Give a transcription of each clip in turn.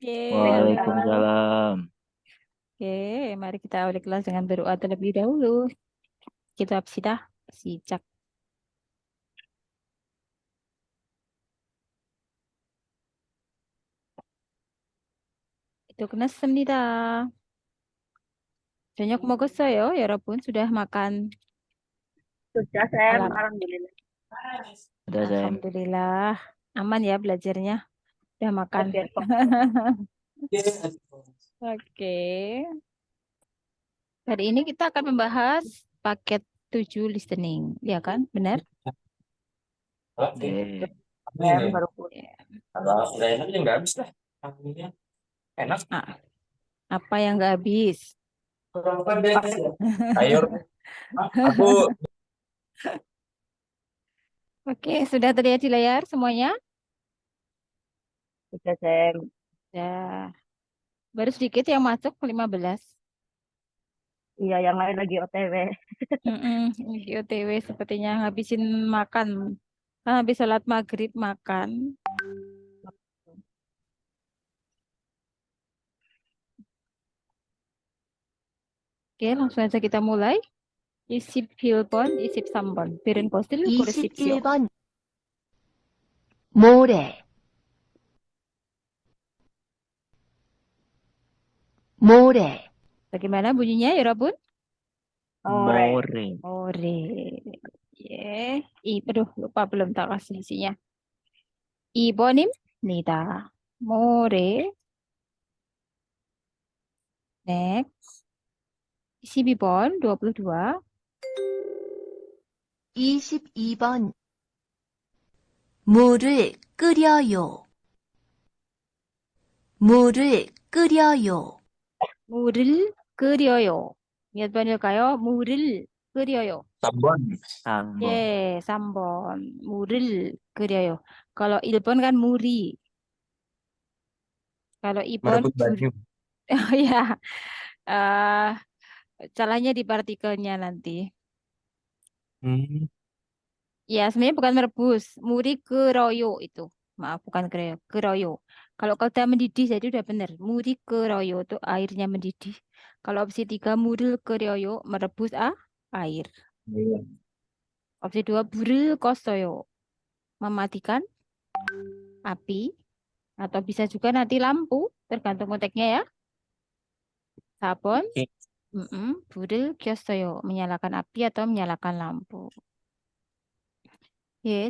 Yeay. Waalaikumsalam. Oke, mari kita awali kelas dengan berdoa terlebih dahulu. Kita 합시다. 시작. Itu 끝났습니다. 저녁 먹었어요, 여러분? sudah makan Sudah, Sam. malam? Alhamdulillah. Ada Sam. Alhamdulillah. Aman ya belajarnya? Udah makan? Oke, kok. Oke. Hari ini kita akan membahas paket 7 listening. Ya kan? Benar? Oke. Sam baru pulang. Ya. Kalau udah enak ya nggak habis lah. Enak. Ah, apa yang nggak habis? Sayur. Aku Oke, sudah terlihat di layar semuanya? Sudah, Sam. Ya. Baru sedikit yang masuk 15. Iya, yang lain lagi OTW. Ini OTW sepertinya ngabisin makan. Kan habis sholat maghrib makan. Oke, langsung aja kita mulai. Isip Hilpon, isip Sambon. Pirin postil kuresipsio. 21번 모래 모래 Bagaimana bunyinya ya, Rabun? Ore. More. Ore. Aduh, lupa belum tak kasih isinya. Ibonim, nida. More. Next. Isi bibon, 22. 22번 물을 끓여요 물을 끓여요 Muril 끓여요. Ingat banyak Muril 끓여요. sabun. Sambon. Sambon. Muril 끓여요. Kalau Ilpon kan muri. Kalau Ipon Merebut baju. Oh ya. eh salahnya di partikelnya nanti. Ya, sebenarnya bukan merebus. Muri keroyo itu. Maaf, bukan keroyo. Keroyo. Kalau udah mendidih, jadi udah benar. Muri keroyo itu airnya mendidih. Kalau opsi 3, muril keroyo, merebus air. Iya. Opsi 2, buril kosoyo, mematikan api. Atau bisa juga nanti lampu, tergantung konteksnya ya. Sabon, Oke. buril kosoyo, menyalakan api atau menyalakan lampu.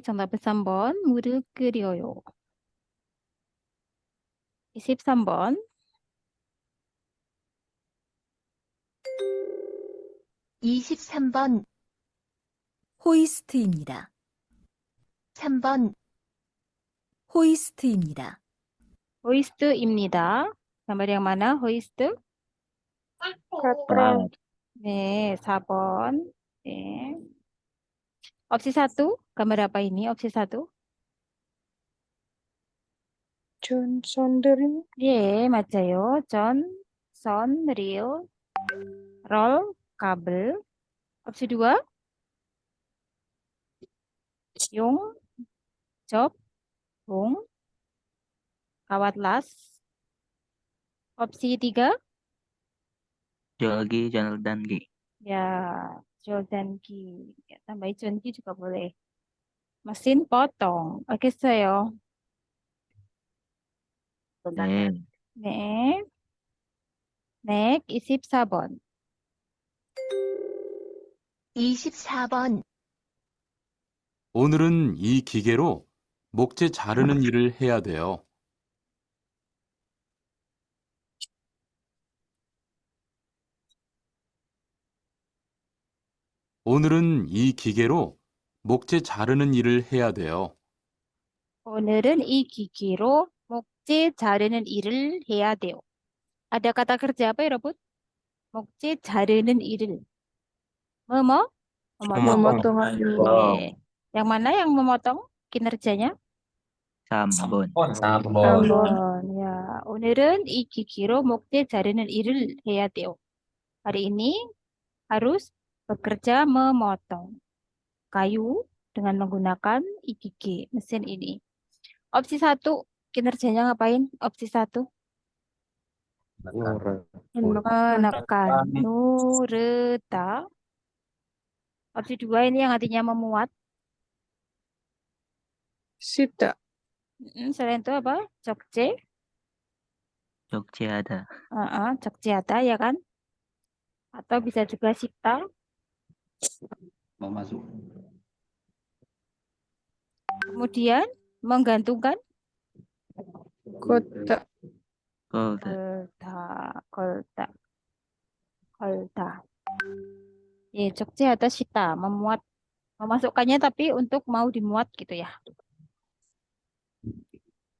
정답은 3번 물을 끓여요. 23번 23번 호이스트입니다. 3번 호이스트입니다. 호이스트입니다. gambar yang mana hoist? Bar. 네, 4번. 네. opsi 1, gambar apa ini? opsi 1. Johnson 예, 맞아요. 선, 릴, 롤, kabel. opsi 2, 용, job, bung, kawat las. opsi 3, Jolgi, Jonaldangi. ya, Jordanki. Ya, tambahin Jonki juga boleh. Mesin potong. Oke, saya. 네. 네. 네, 24번. 24번 오늘은 이 기계로 목재 자르는 일을 해야 돼요. 오늘은 이 기계로 목재 자르는 일을 해야 돼요. 오늘은 이 기기로 목재 자르는 일을 해야 돼요. Ada kata kerja apa ya, Robot? 목재 자르는 일을. Memotong. Memotong. Oke. Yang mana yang memotong kinerjanya? Sambon. Sambon. Ya, 오늘은 이 기기로 목재 자르는 일을 해야 돼요. Hari ini harus bekerja memotong kayu dengan menggunakan gigi mesin ini. Opsi 1, Kinerjanya ngapain? Opsi 1. Menekan. Nureta. Opsi 2 ini yang artinya memuat. Sita. Selain itu apa? Jogje. Jogja ada. Jogjakarta ya kan? Atau bisa juga Sita. Mau masuk. Kemudian menggantungkan Kota. kolta. Ya, Jogja atau Sita memuat, memasukkannya tapi untuk mau dimuat gitu ya.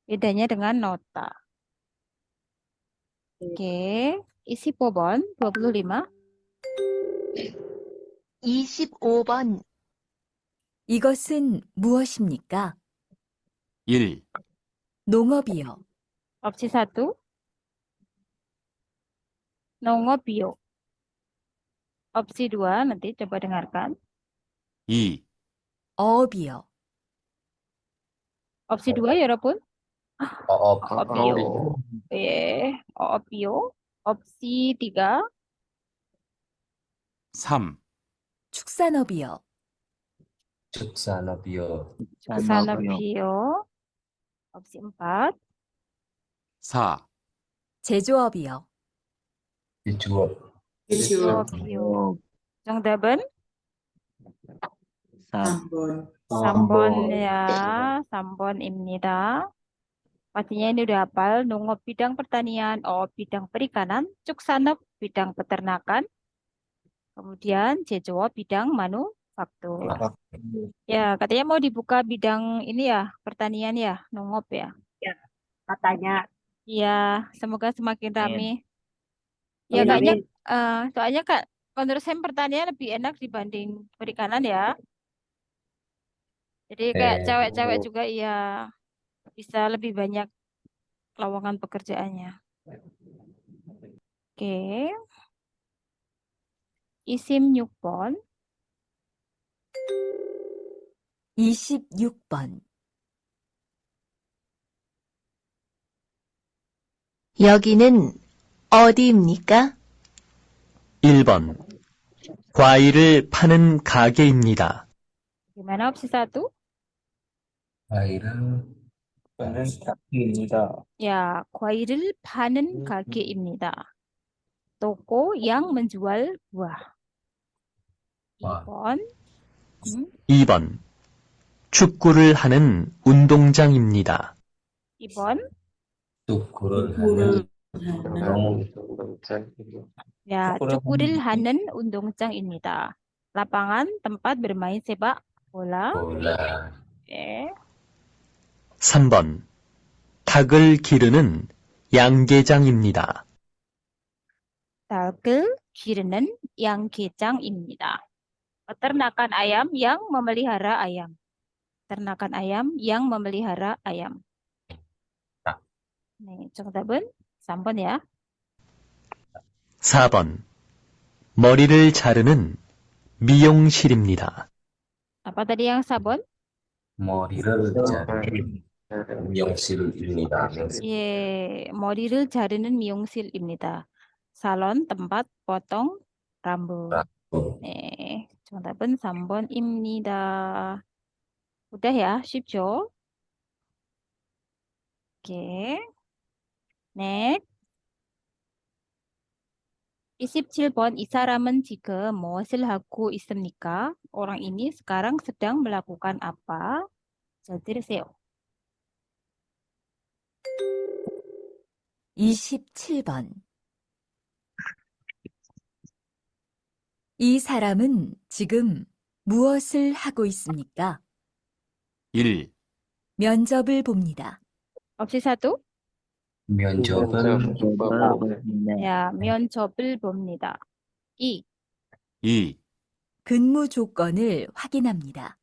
Bedanya dengan nota. Oke, isi pobon 25. 25번. 이것은 무엇입니까? 1, 농업이요. Opsi 1. Nongobio. Opsi 2 nanti coba dengarkan. 2, 어업이요. Opsi 2 ya Robun. Opio. Opio. Opsi 3. 3, 축산업이요. 축산업이요. Sanopio. Opsi 4. 4, 제조업이요. 제조업. Opio. 정답은 3. 3번 ya, 3번입니다. Pastinya ini udah hafal. Nungop bidang pertanian, bidang perikanan, Cuksanep bidang peternakan, kemudian Jejowo bidang manufaktur. Ya, katanya mau dibuka bidang ini ya, pertanian ya, Nungop ya. Katanya. Iya, semoga semakin Amin. rame. Ya, Amin, kayaknya amin. soalnya Kak, menurut saya pertanian lebih enak dibanding perikanan ya. Jadi kayak cewek-cewek juga ya bisa lebih banyak lowongan pekerjaannya. Oke. Isim Nyukpon. 26번. 여기는 어디입니까? 1번. 과일을 파는 가게입니다. Gimana opsi 1? 과일은 Benar kakinya. Ya, 과일을 파는 가게입니다. Toko yang menjual buah. Wah. 2번. 2번. 축구를 하는 운동장입니다. 2번. 축구를 하는 Ya, 축구를 하는 운동장입니다. Lapangan tempat bermain sepak bola. bola. Oke. 3번. 닭을 기르는 양계장입니다. 닭을 기르는 양계장입니다. Peternakan ayam yang memelihara ayam. Ternakan ayam yang memelihara ayam. 네, 정답은 3번 ya. 4번. 머리를 자르는 미용실입니다. Apa tadi yang 4번? 머리를 자르는 미용실입니다. 예, 머리를 자르는 미용실입니다. 살on tempat potong rambut. 네, 정답은 3번입니다. udah ya, 쉽죠? 오케이. Next. 27번, 이 사람은 지금 무엇을 하고 있습니까? Orang ini sekarang sedang melakukan apa? 잘 들으세요. 27번. 이 사람은 지금 무엇을 하고 있습니까? 1, 면접을 봅니다. Opsi 1. 면접은 Ya, 면접을 봅니다. 2. 2, 근무 조건을 확인합니다.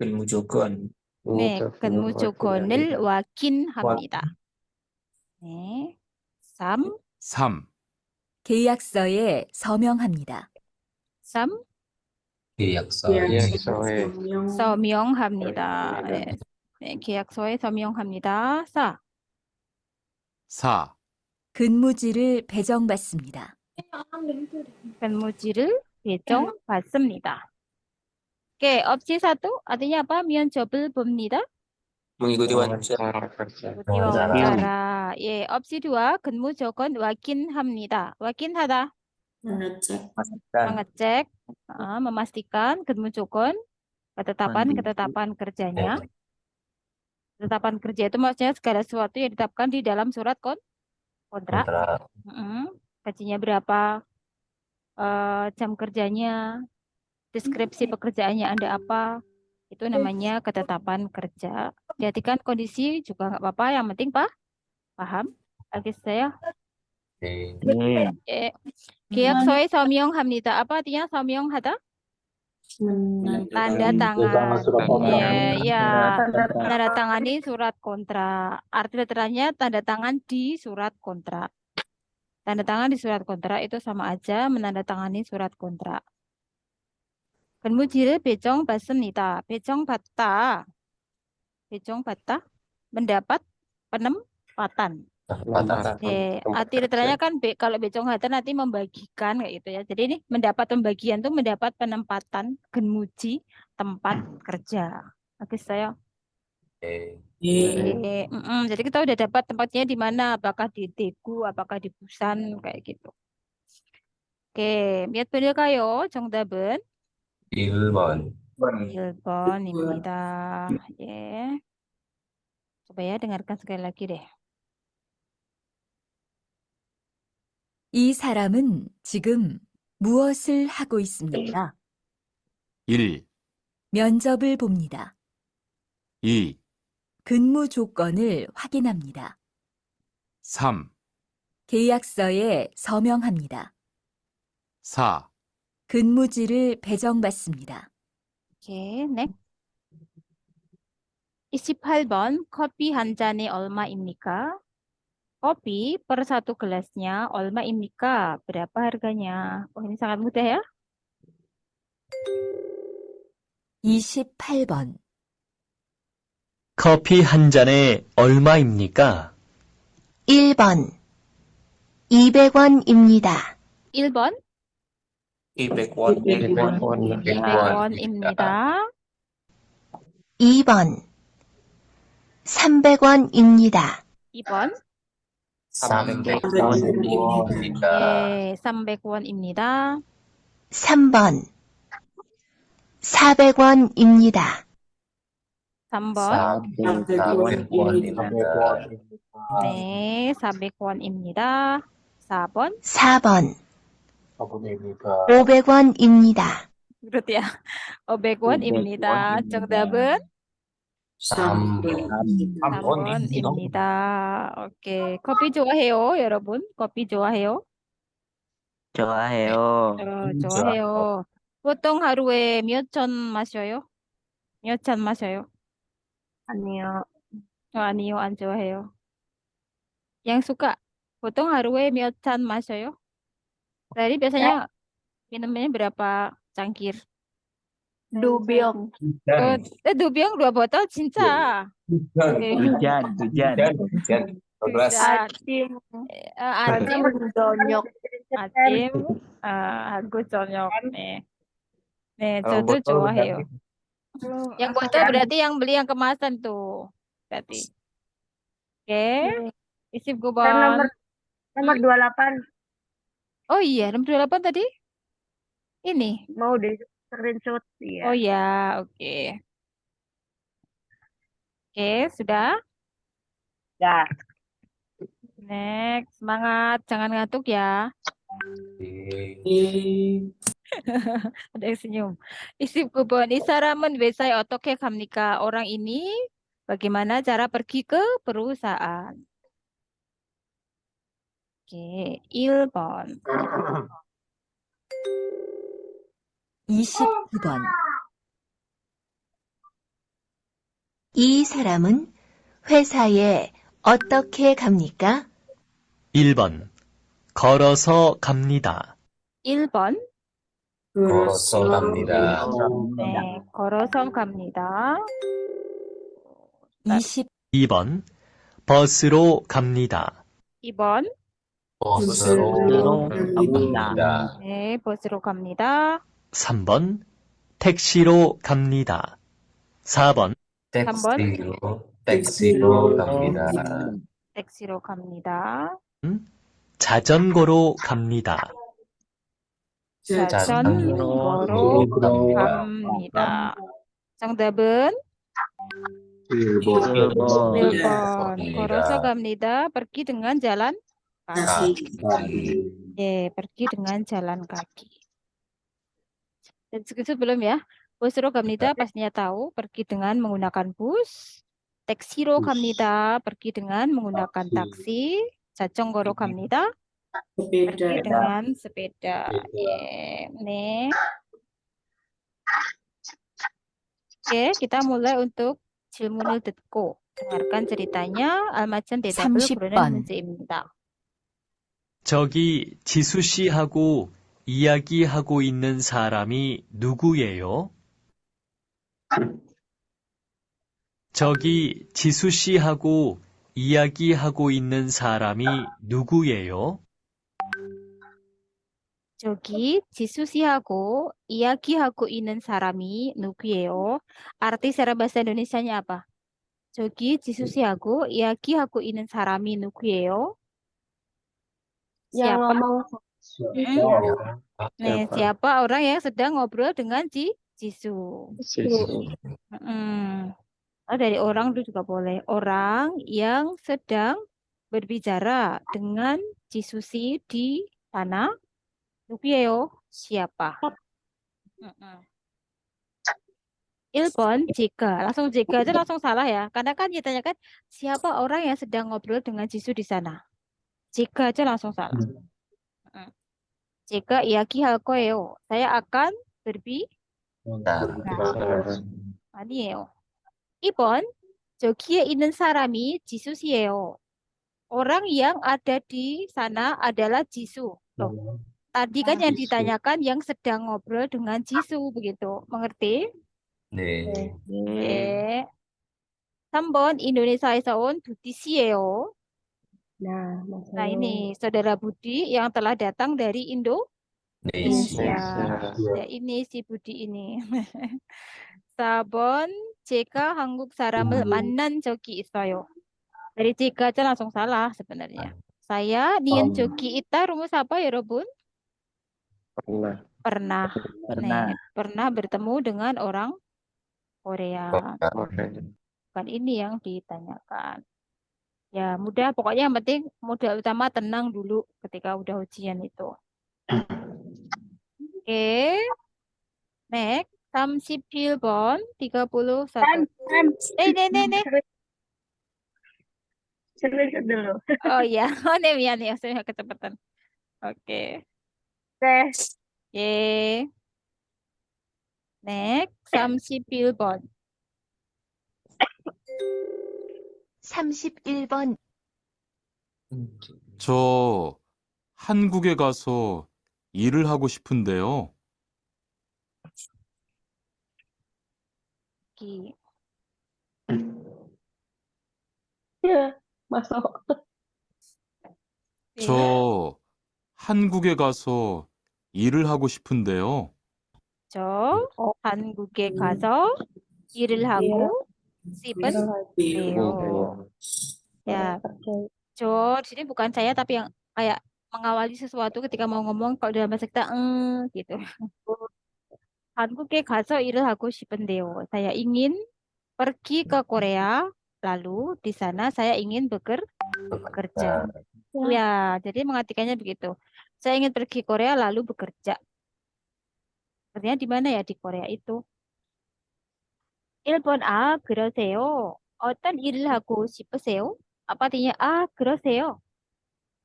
Mujogon. 네, 근무 조건을 확인합니다. 네. 3. 3, 계약서에 서명합니다. 계약서에 서명합니다. 네. 네, 계약서에 서명합니다. 4. 4. 근무지를 배정받습니다. 근무지를 배정받습니다. Oke, opsi 1 artinya apa? Mencoba 봅니다. Mengikuti wawancara. Ikuti wawancara. 예, opsi 2 근무조건 확인합니다. 확인하다. Mengecek, memastikan ketetapan kerjanya. Ketetapan kerja itu maksudnya segala sesuatu yang ditetapkan di dalam surat kontrak. Gajinya berapa, jam kerjanya, deskripsi pekerjaannya Anda apa, itu namanya ketetapan kerja. Perhatikan kondisi juga nggak apa-apa, yang penting paham. Oke, saya. 네. 계약서에 서명합니다. Apa artinya 서명하다? Tanda tangan. Tanda tangani surat kontrak. Arti literalnya tanda tangan di surat kontrak. Tanda tangan di surat kontrak itu sama aja menandatangani surat kontrak. 근무지를 배정받습니다. 배정받다. Mendapat penempatan. Arti literalnya kan kalau 배정하다 nanti membagikan kayak gitu ya. Jadi ini mendapat pembagian tuh mendapat penempatan, 근무지, tempat kerja. Oke, saya. Jadi kita udah dapat tempatnya di mana, apakah di Daegu, apakah di Busan kayak gitu. Oke, 몇 번일까요? 정답은 1번. 1번입니다. 예. Coba ya dengarkan sekali lagi deh. 이 사람은 지금 무엇을 하고 있습니까? 1, 면접을 봅니다. 2, 근무 조건을 확인합니다. 3, 계약서에 서명합니다. 4. 근무지를 배정받습니다. 오케이, 네. 28번 kopi 한 잔에 얼마입니까? Kopi per 1 gelasnya 얼마입니까? Berapa harganya? Oh, ini sangat mudah ya. 28번. 커피 한 잔에 얼마입니까? 1번 200원입니다. 1번 200 won. 200원입니다. 2번 300원입니다. 2번 300원입니다. 예, 300원입니다. 3번 400원입니다. 3번 400원입니다. 네, 400원입니다. 4번 4번 500원입니다. 그렇야 500원입니다. 정답은 3번입니다. 오케이. 커피 좋아해요, 여러분? 커피 좋아해요? 좋아해요. 좋아해요. 보통 하루에 몇 잔 마셔요? 몇 잔 마셔요? 아니요. 아니요, 안 좋아해요. Yang suka, 보통 하루에 몇 잔 마셔요? Dari biasanya minumnya berapa cangkir? Dubyong. Dubyong 2 botol, cinta. Oke. Hujan. 12. 아침. Adim, 저녁. adim, aku conyok nih. Nih, Kalau Jojo botol 좋아해요. Yang botol berarti yang beli yang kemasan tuh. Berarti. Oke. Isi Dan Guban. nomor 28 Oh iya, nomor 28 tadi? Ini. mau di screenshot ya. Oh ya, oke. Oke, sudah? Ya. Next, semangat, jangan ngantuk ya. Ada yang senyum. Isi Guban, 이 사람은 회사에 어떻게 갑니까? Orang ini bagaimana cara pergi ke perusahaan? Oke, 1번. 29번. 이 사람은 회사에 어떻게 갑니까? 1번. 걸어서 갑니다. 1번. 걸어서 갑니다. 네, 걸어서 갑니다. 20, 2번 버스로 갑니다. 2번. 버스로 갑니다. 갑니다. 네, 버스로 갑니다. 3번 택시로 갑니다. 4번 택시로 갑니다. 택시로 갑니다. 자전거로 갑니다. 자전거로 갑니다. 정답은 1번. 1번. 걸어서 갑니다. Pergi dengan jalan kaki. Ya, pergi dengan jalan kaki. Dan sebelum ya, bus로 갑니다. pastinya tahu, pergi dengan menggunakan bus. 택시로 갑니다. pergi dengan menggunakan taksi. 자전거로 갑니다. pergi dengan sepeda. Nih. Oke, kita mulai untuk 질문을 듣고 dengarkan ceritanya. 알맞은 대답을 30번. 고르는 문제입니다. 저기 지수 씨하고 이야기하고 있는 사람이 누구예요? 저기 지수 씨하고 이야기하고 있는 사람이 누구예요? 저기 지수 씨하고 이야기하고 있는 사람이 누구예요? Arti secara bahasa Indonesianya apa? 저기 지수 씨하고 이야기하고 있는 사람이 누구예요? Yang Siapa? ngomong Nih, siapa orang yang sedang ngobrol dengan Jisoo? Oh, dari orang itu juga boleh. Orang yang sedang berbicara dengan Jisusi di sana. 누구예요? siapa? 1번 jika. Langsung jika aja langsung salah ya. Karena kan ditanyakan siapa orang yang sedang ngobrol dengan Jisoo di sana. Jika aja langsung salah. Jika 이야기할 거예요. Saya akan 아니에요. 2번 저기에 있는 사람이 지수시예요. Orang yang ada di sana adalah Jisoo. Loh, tadi kan yang ditanyakan yang sedang ngobrol dengan Jisoo begitu. Mengerti? 네. 네. 3번 인도네시아에서 온 부디 씨예요. Nah, Nah, ini saudara Budi yang telah datang dari Indonesia. Ya, ini si Budi ini. 4번 제가 한국 사람을 만난 적이 있어요. Dari jika aja langsung salah sebenarnya. Saya nian joki ita rumus apa ya, Robun? Pernah. Nih, pernah bertemu dengan orang Korea. Bukan ini yang ditanyakan. Ya, mudah. Pokoknya yang penting modal utama tenang dulu ketika udah ujian itu. Oke. Next. 31번 31. 네. Screenshot dulu. Oh iya, nih mian ya, saya kecepatan. Oke. 예. Next, 31번. 31번 저 한국에 가서 일을 하고 싶은데요. 기. Ya, masuk. 저 한국에 가서 일을 하고 싶은데요. 저 한국에 가서 일을 하고 싶은데요. Ya, 저 di sini bukan saya tapi yang kayak mengawali sesuatu ketika mau ngomong kalau dalam bahasa kita gitu. 한국에 가서 일을 하고 싶은데요. Saya ingin pergi ke Korea, lalu di sana saya ingin bekerja. Ya, jadi mengartikannya begitu. Saya ingin pergi Korea lalu bekerja. Artinya di mana ya di Korea itu? 1번 그러세요. 어떤 일을 하고 싶으세요? Apa artinya 그러세요?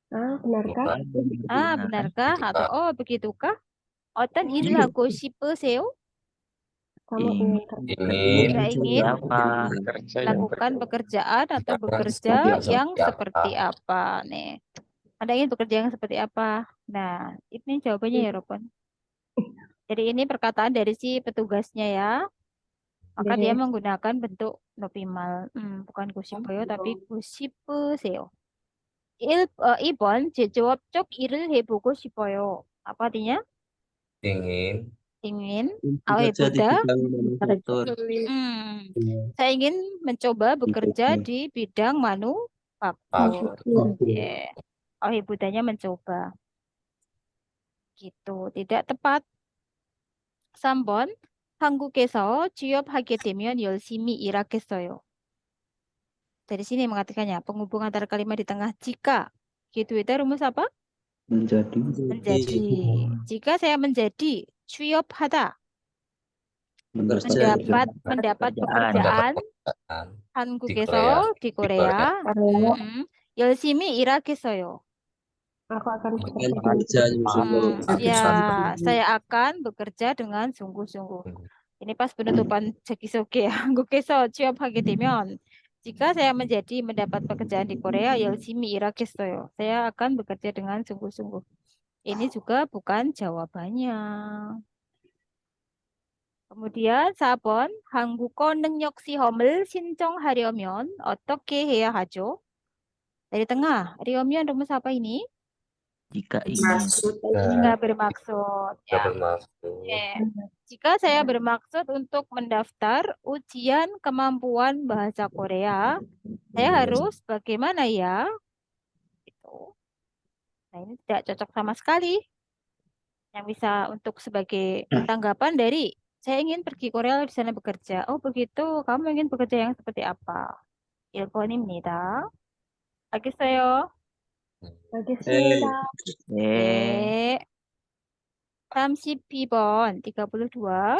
Benarkah? Benarkah? Atau begitukah? 어떤 일을 하고 싶으세요? Kamu ingin Tidak ingin lakukan pekerjaan atau bekerja yang seperti apa nih? Anda ingin bekerja yang seperti apa? Nah, ini jawabannya ya, Robon. Jadi ini perkataan dari si petugasnya ya. Maka dia 네. menggunakan bentuk nopimal. Bukan 고싶어요, tapi 고싶으세요. 2번, 제조업 쪽 일을 해보고 싶어요. Apa artinya? ingin Ingin, bekerja di 해보다. bidang manufaktur. Hmm, saya ingin mencoba bekerja di bidang manufaktur. Yeah. 해보다nya mencoba. Gitu, tidak tepat. 3번, 한국에서 취업하게 되면 열심히 일하겠어요. Dari sini mengatakannya penghubung antara kalimat di tengah jika. Gitu itu rumus apa? Menjadi. Menjadi. Jika saya menjadi 취업하다, Bekerja. mendapat pekerjaan pekerjaan 한국에서 di Korea. 열심히 일하겠어요. Aku akan Bekerja Ya, saya akan bekerja dengan sungguh-sungguh. Ini pas penutupan 자기소개. 한국에서 취업하게 되면 jika saya mendapat pekerjaan di Korea, 열심히 일하겠어요. Saya akan bekerja dengan sungguh-sungguh. Ini juga bukan jawabannya. kemudian 4번, 한국어 능력 시험을 신청하려면 어떻게 해야 하죠? Dari tengah, 하려면 rumus apa ini? Jika ingin. Jika bermaksud. Jika Ya. bermaksud Jika saya bermaksud untuk mendaftar ujian kemampuan bahasa Korea, saya harus bagaimana ya? Gitu. Nah, ini tidak cocok sama sekali. Yang bisa untuk sebagai tanggapan dari saya ingin pergi Korea di sana bekerja. Oh begitu, kamu ingin bekerja yang seperti apa? 1번입니다. 알겠어요? 알겠습니다. 네. 32번, 32.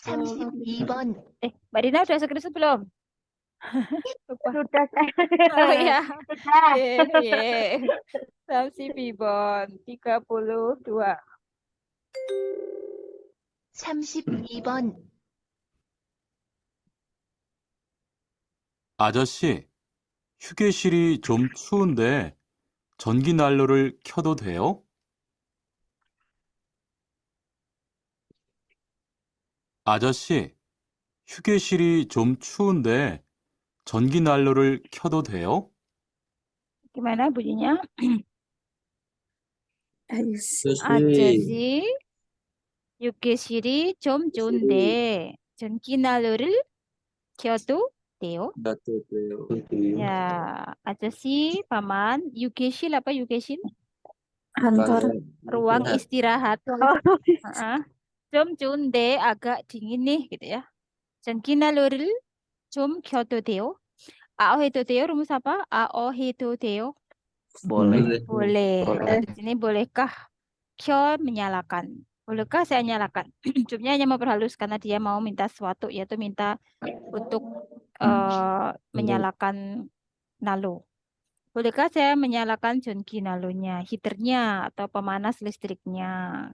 32번. Mbak Dina udah skripsi belum? Lupa. Sudah, Oh iya. Sudah. 예. 32번, 32. 32번. 아저씨, 휴게실이 좀 추운데 전기 난로를 켜도 돼요? 아저씨, 휴게실이 좀 추운데 전기 난로를 켜도 돼요? Gimana bunyinya? 아저씨, 휴게실이 좀 좋은데 전기 난로를 켜도 돼요? Ya, 아저씨, paman, 휴게실 apa 휴게실? Ruang istirahat. 좀 좋은데 agak dingin nih gitu ya. 전기 난로를 좀 켜도 돼요? 해도 돼요? rumus apa? 해도 돼요? Boleh. Boleh. Di sini bolehkah 켜 menyalakan? Bolehkah saya nyalakan? Cumnya hanya memperhalus karena dia mau minta sesuatu, yaitu minta untuk menyalakan nalo. Bolehkah saya menyalakan 전기 nalonya, heaternya atau pemanas listriknya?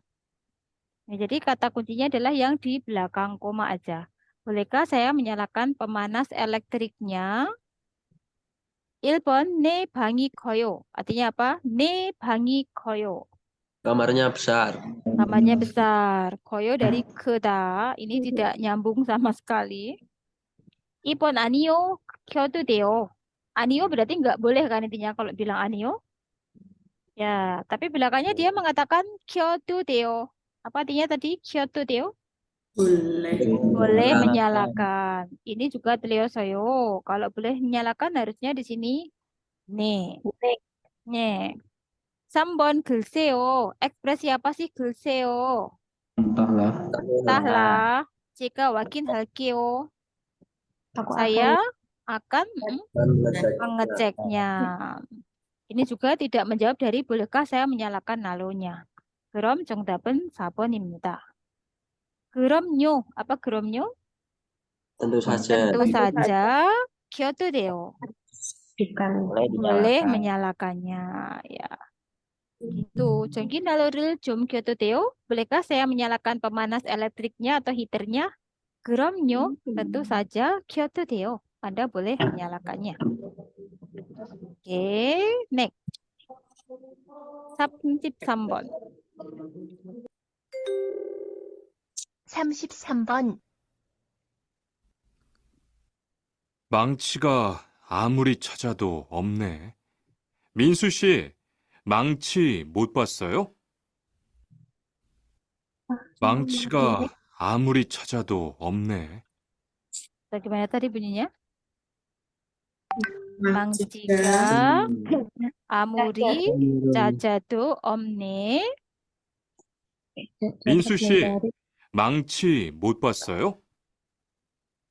Nah, jadi kata kuncinya adalah yang di belakang koma aja. Bolehkah saya menyalakan pemanas elektriknya? 1번, 내 방이 커요. Artinya apa? 내 방이 커요. Kamarnya besar. Kamarnya besar. 커요 dari 크다. Ini tidak nyambung sama sekali. 2번, 아니요. 켜도 돼요. 아니요 berarti nggak boleh kan intinya kalau bilang 아니요. Ya, tapi belakangnya dia mengatakan 켜도 돼요. Apa artinya tadi? 켜도 돼요? Boleh menyalakan. Ini juga 들려서요. Kalau boleh menyalakan harusnya di sini 네. 네. 3번 글쎄요. ekspresi apa sih 글쎄요? Entahlah. Jika 확인할게요. Saya akan mengeceknya. Ini juga tidak menjawab dari bolehkah saya menyalakan nalonya. 그럼 정답은 4번입니다. 그럼요. Apa 그럼요? Tentu saja. Tentu saja 켜도 돼요. Boleh menyalakannya. Ya. Gitu. 전기 난로를 좀 켜도 돼요? Bolehkah saya menyalakan pemanas elektriknya atau heaternya? 그럼요. Tentu saja 켜도 돼요. Anda boleh menyalakannya. Oke, next. 33번. 33번. 망치가 아무리 찾아도 없네. 민수 씨, 망치 못 봤어요? 망치가 아무리 찾아도 없네. Bagaimana tadi bunyinya? Mangchika amuri cacado omne. 민수 씨, 망치 못 봤어요?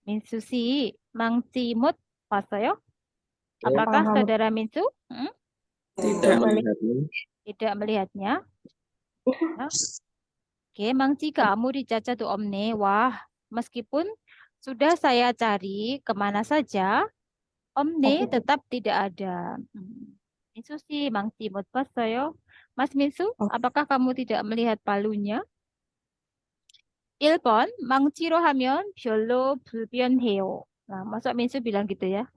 Minsu si mangcimut pasaya. Apakah saudara Minsu Tidak melihatnya. tidak melihatnya? Ya. Oke, mangchika amuri cacado omne. Wah, meskipun sudah saya cari kemana saja, omne tetap tidak ada. Minsu si mangcimut pasaya. Mas Minsu, apakah kamu tidak melihat palunya? 1번, 망치로 하면 별로 불편해요. Nah, masa Minsu bilang gitu ya?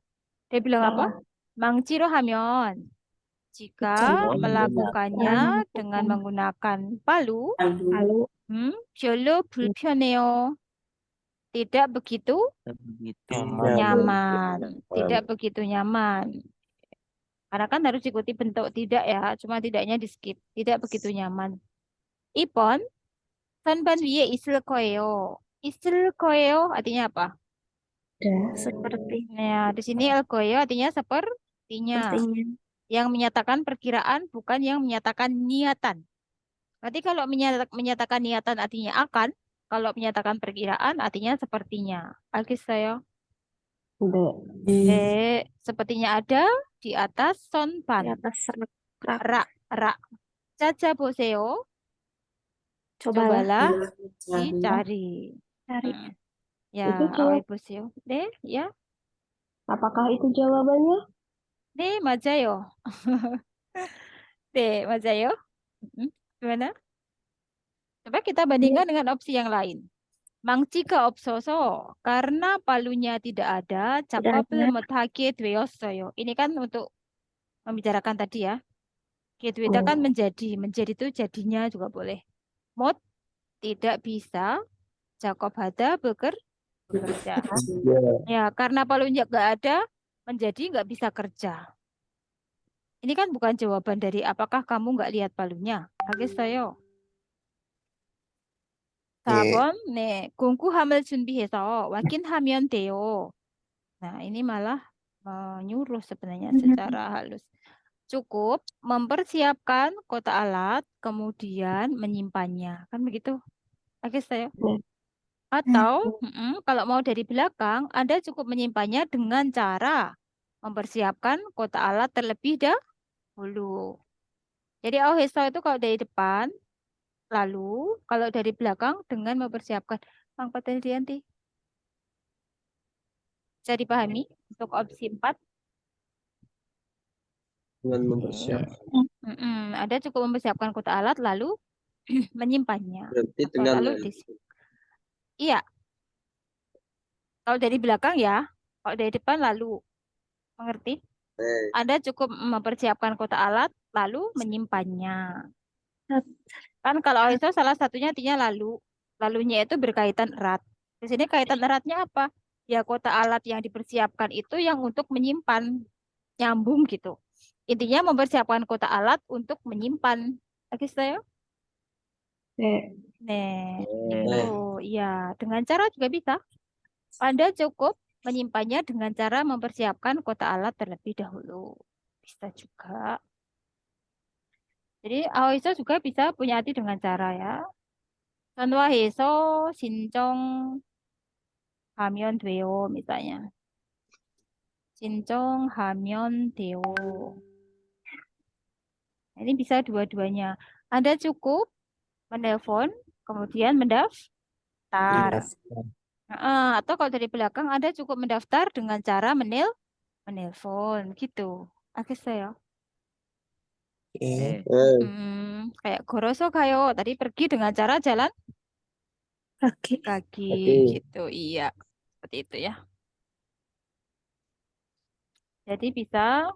Dia bilang apa? 망치로 하면 jika melakukannya dengan menggunakan palu, 별로 불편해요. Tidak begitu nyaman. Tidak begitu nyaman. Karena kan harus ikuti bentuk tidak ya, cuma tidaknya di skip. Tidak begitu nyaman. 2번, 선반 위에 있을 거예요. 있을 거예요 artinya apa? Seperti. Nah, di sini el koyo artinya sepertinya. Yang menyatakan perkiraan bukan yang menyatakan niatan. Berarti kalau menyatakan niatan artinya akan, kalau menyatakan perkiraan artinya sepertinya. Alkisaya. Sepertinya ada di atas Di sonpan. atas rak. Rak. Caca 보세요. Cobalah Cobalah dicari. cari. Ya, Itu awal 보세요. 네, ya. Apakah itu jawabannya? 네, 맞아요. 네, 맞아요. Gimana? Coba kita bandingkan dengan opsi yang lain. 망치가 없어서 karena palunya tidak ada, 작업을 못하게 되었어요. Ini kan untuk membicarakan tadi ya. Gitu itu kan menjadi itu jadinya juga boleh. 못 tidak bisa, 작업하다 bekerja. Ya, karena palunya nggak ada, menjadi nggak bisa kerja. Ini kan bukan jawaban dari apakah kamu nggak lihat palunya. 알겠어요. 4번, 네, 공구함을 준비해서 확인하면 돼요. Nah, ini malah menyuruh sebenarnya secara halus. Cukup mempersiapkan kotak alat, kemudian menyimpannya. Kan begitu? 알겠어요? Atau, kalau mau dari belakang, Anda cukup menyimpannya dengan cara mempersiapkan kotak alat terlebih dahulu. Jadi, auheso itu kalau dari depan, lalu kalau dari belakang dengan mempersiapkan. Bang Patelianti. Bisa dipahami untuk opsi 4? Dengan mempersiapkan. Ada cukup mempersiapkan kotak alat lalu menyimpannya. Berarti Atau dengan lalu iya. Kalau dari belakang ya, kalau dari depan lalu. Mengerti? Anda cukup mempersiapkan kotak alat lalu menyimpannya. Kan kalau itu salah satunya artinya lalu. Lalunya itu berkaitan erat. Di sini kaitan eratnya apa? Ya kotak alat yang dipersiapkan itu yang untuk menyimpan. Nyambung gitu. Intinya mempersiapkan kotak alat untuk menyimpan. Oke, saya? Itu ya dengan cara juga bisa. Anda cukup menyimpannya dengan cara mempersiapkan kotak alat terlebih dahulu. Bisa juga. Jadi auiso juga bisa punya arti dengan cara ya. 전화해서 신청하면 돼요, misalnya. 신청하면 돼요. Ini bisa dua-duanya. Anda cukup menelpon, kemudian mendaftar. Atau kalau dari belakang Anda cukup mendaftar dengan cara menelpon gitu. Oke saya. Kayak goroso kayo tadi pergi dengan cara jalan kaki gitu. Iya, seperti itu ya. Jadi bisa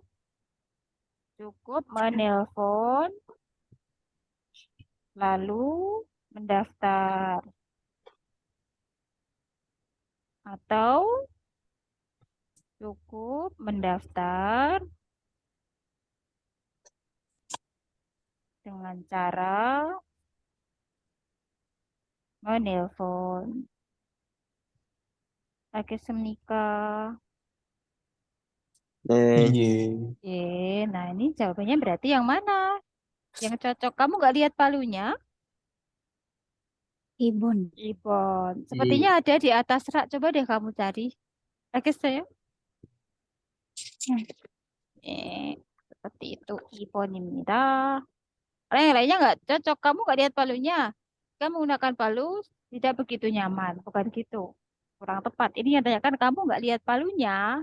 cukup menelpon lalu mendaftar. Atau cukup mendaftar dengan cara menelpon. Oke, Semnika. Iya. Nah ini jawabannya berarti yang mana? Yang cocok. Kamu nggak lihat palunya? Ibon. Ibon. Sepertinya ada di atas rak. Coba deh kamu cari. Oke, saya. Seperti itu Ibon입니다. Kalau yang lainnya nggak cocok. Kamu nggak lihat palunya. Kamu menggunakan palu tidak begitu nyaman. Bukan gitu. Kurang tepat. Ini yang tanyakan kamu nggak lihat palunya.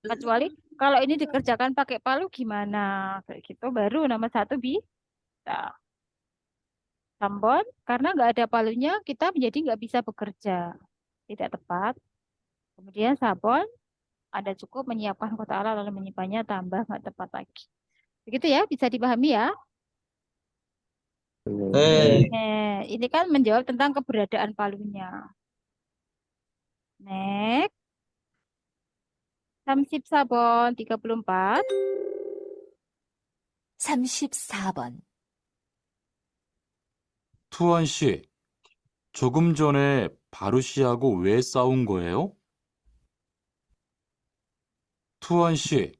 Kecuali kalau ini dikerjakan pakai palu gimana? Kayak gitu baru nomor 1 bisa. Tambon, karena nggak ada palunya, kita menjadi nggak bisa bekerja. Tidak tepat. Kemudian sabon, Anda cukup menyiapkan kotak alat lalu menyimpannya, tambah nggak tepat lagi. Begitu ya, bisa dipahami ya? Ini kan menjawab tentang keberadaan palunya. Next. Samsip sabon 34. 34번. 투원 씨, 조금 전에 바루 씨하고 왜 싸운 거예요? 투원 씨,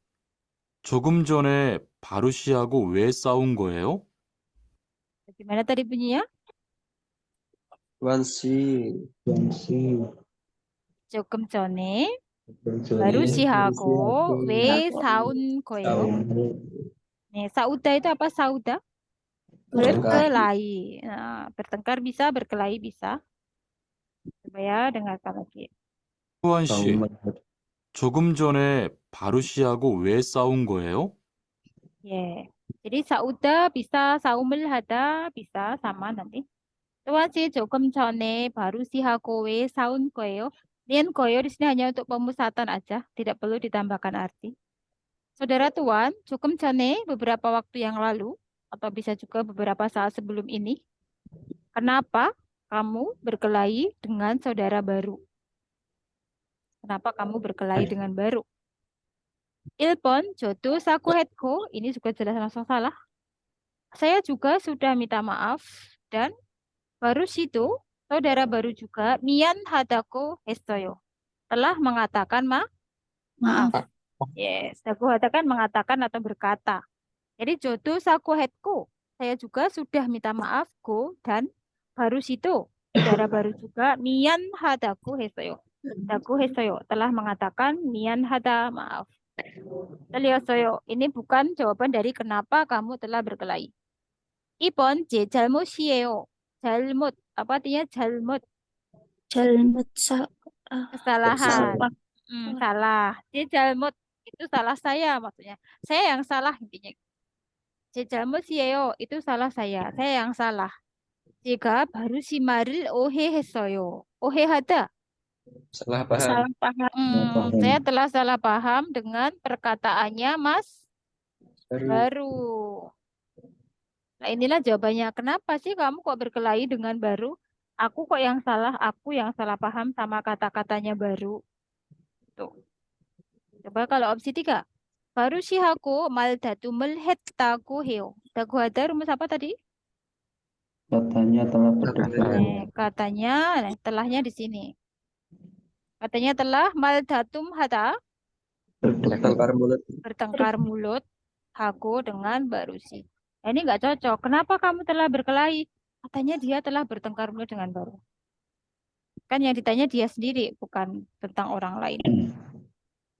조금 전에 바루 씨하고 왜 싸운 거예요? Gimana tadi bunyinya? Wansi. 조금 전에 baru sihago we saun koyo. Nih, sauda itu apa sauda? Berkelahi. Nah, bertengkar bisa, berkelahi bisa. Coba ya, dengarkan lagi. 투원 씨, 조금 전에 바루 씨하고 왜 싸운 거예요? Jadi sauda bisa, saumul hada bisa sama nanti. Tuan si 조금 전에 baru sihago we saun koyo. Nian koyo di sini hanya untuk pemusatan aja, tidak perlu ditambahkan arti. Saudara Tuan, 조금 전에 beberapa waktu yang lalu atau bisa juga beberapa saat sebelum ini. Kenapa kamu berkelahi dengan saudara baru? Kenapa kamu berkelahi dengan baru? Ilpon, jodoh, saku, hetko. Ini juga jelas langsung salah. Saya juga sudah minta maaf. Dan baru situ, saudara baru juga, mian hadako hestoyo. Telah mengatakan maaf. Yes, aku katakan mengatakan atau berkata. Jadi jodoh, saku, hetko. Saya juga sudah minta maaf, go. Dan baru situ, saudara baru juga, mian hadako hestoyo. Daku hestoyo telah mengatakan mian hada maaf. Soyo, ini bukan jawaban dari kenapa kamu telah berkelahi. Ipon 제 잘못이에요. 잘못 apa artinya 잘못? Kesalahan. Salah. 제 잘못 itu salah saya maksudnya. Saya yang salah intinya. 제 잘못이에요 itu salah saya. Saya yang salah. 제가 바로 시 말을 오해했어요. 오해하다. Salah paham. Saya telah salah paham dengan perkataannya Mas Baru. Nah, inilah jawabannya. Kenapa sih kamu kok berkelahi dengan Baru? Aku kok yang salah, aku yang salah paham sama kata-katanya Baru. Tuh. Coba kalau opsi 3. Baru sihaku mal datumul hetaku heo. Daku ada rumus apa tadi? Katanya telah berdebat. Katanya, telahnya di sini. Katanya telah mal datum hata bertengkar mulut hago dengan Barusi. Nah, ini nggak cocok. Kenapa kamu telah berkelahi? Katanya dia telah bertengkar mulut dengan Baru. Kan yang ditanya dia sendiri, bukan tentang orang lain.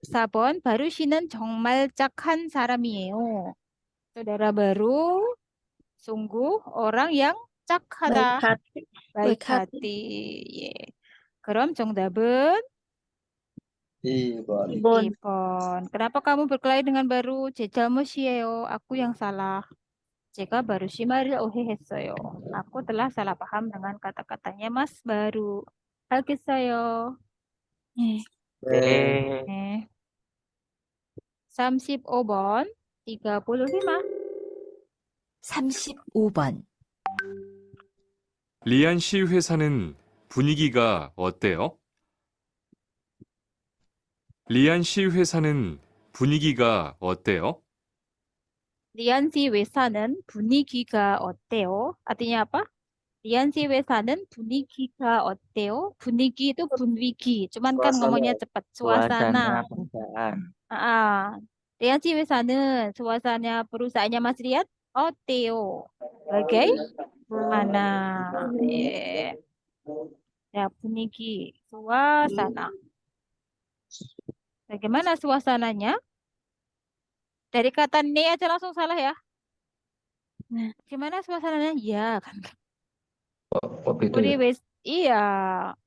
Sabon Baru 씨는 정말 착한 사람이에요. Saudara Baru sungguh orang yang 착하다. baik hati. 그럼 정답은 Ibon. Kenapa kamu berkelahi dengan Baru? 제 잘못이에요. Aku yang salah. 제가 바로 말을 오해했어요. Aku telah salah paham dengan kata-katanya Mas Baru. 알겠어요. 네. 35번, 35. 35번. 리안 씨 회사는 분위기가 어때요? 리안 씨 회사는 분위기가 어때요? 리안 씨 회사는 분위기가 어때요? Artinya apa? Rian si wesanen 분위기가 어때요? 분위기 itu 분위기. Cuman kan ngomongnya cepat. Suasana. perusahaan. Ah, Rian si wesanen suasana perusahaannya Mas Rian 어때요? Bagaimana? Ya, 분위기, suasana. Bagaimana suasananya? Dari kata ne aja langsung salah ya. Gimana suasananya? Ya, kan. Kok beda 우리 ya? iya,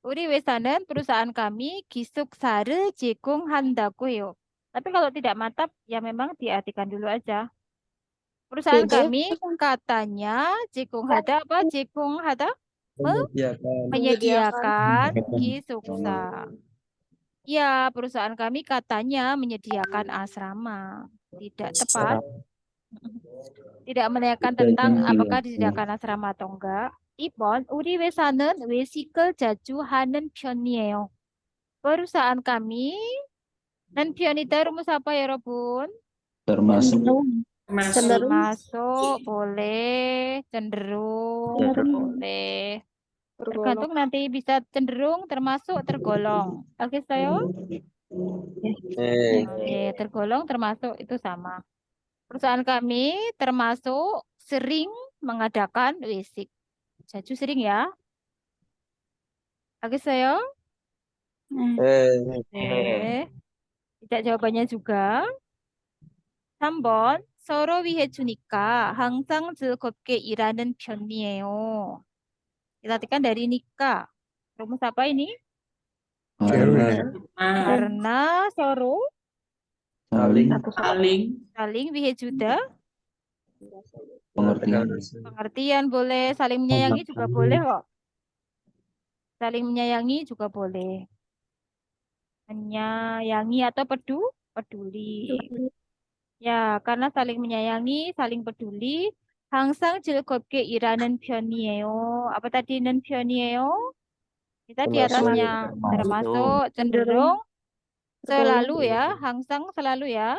우리 회사는 perusahaan kami 기숙사를 제공한다고 해요. Tapi kalau tidak mantap, ya memang diartikan dulu aja. Perusahaan kami katanya 제공하다 apa? 제공하다? Menyediakan 기숙사. Ya, perusahaan kami katanya menyediakan asrama. Tidak tepat. Tidak menanyakan tentang apakah disediakan asrama atau enggak. 2번, 우리 회사는 외식을 자주 하는 편이에요. Perusahaan kami dan 편이다 rumus apa ya, 여러분? Termasuk Termasuk, boleh, cenderung, boleh. Tergantung nanti bisa cenderung, termasuk, tergolong. Oke, saya? Oke, tergolong, termasuk itu sama. Perusahaan kami termasuk sering mengadakan wisik. Jaju sering ya. Oke, saya? Oke. Tidak jawabannya juga. 3번. 서로 위해 주니까 항상 즐겁게 일하는 편이에요. Kita artikan dari nikah. Rumus apa ini? Karena 서로 saling wihe juda. Pengertian boleh, saling menyayangi juga boleh kok. Saling menyayangi juga boleh. Menyayangi atau peduli. Ya, karena saling menyayangi, saling peduli. 항상 즐겁게 일하는 편이에요. Apa tadi 는 편이에요? Kita di atasnya termasuk, cenderung, selalu ya. 항상 selalu ya.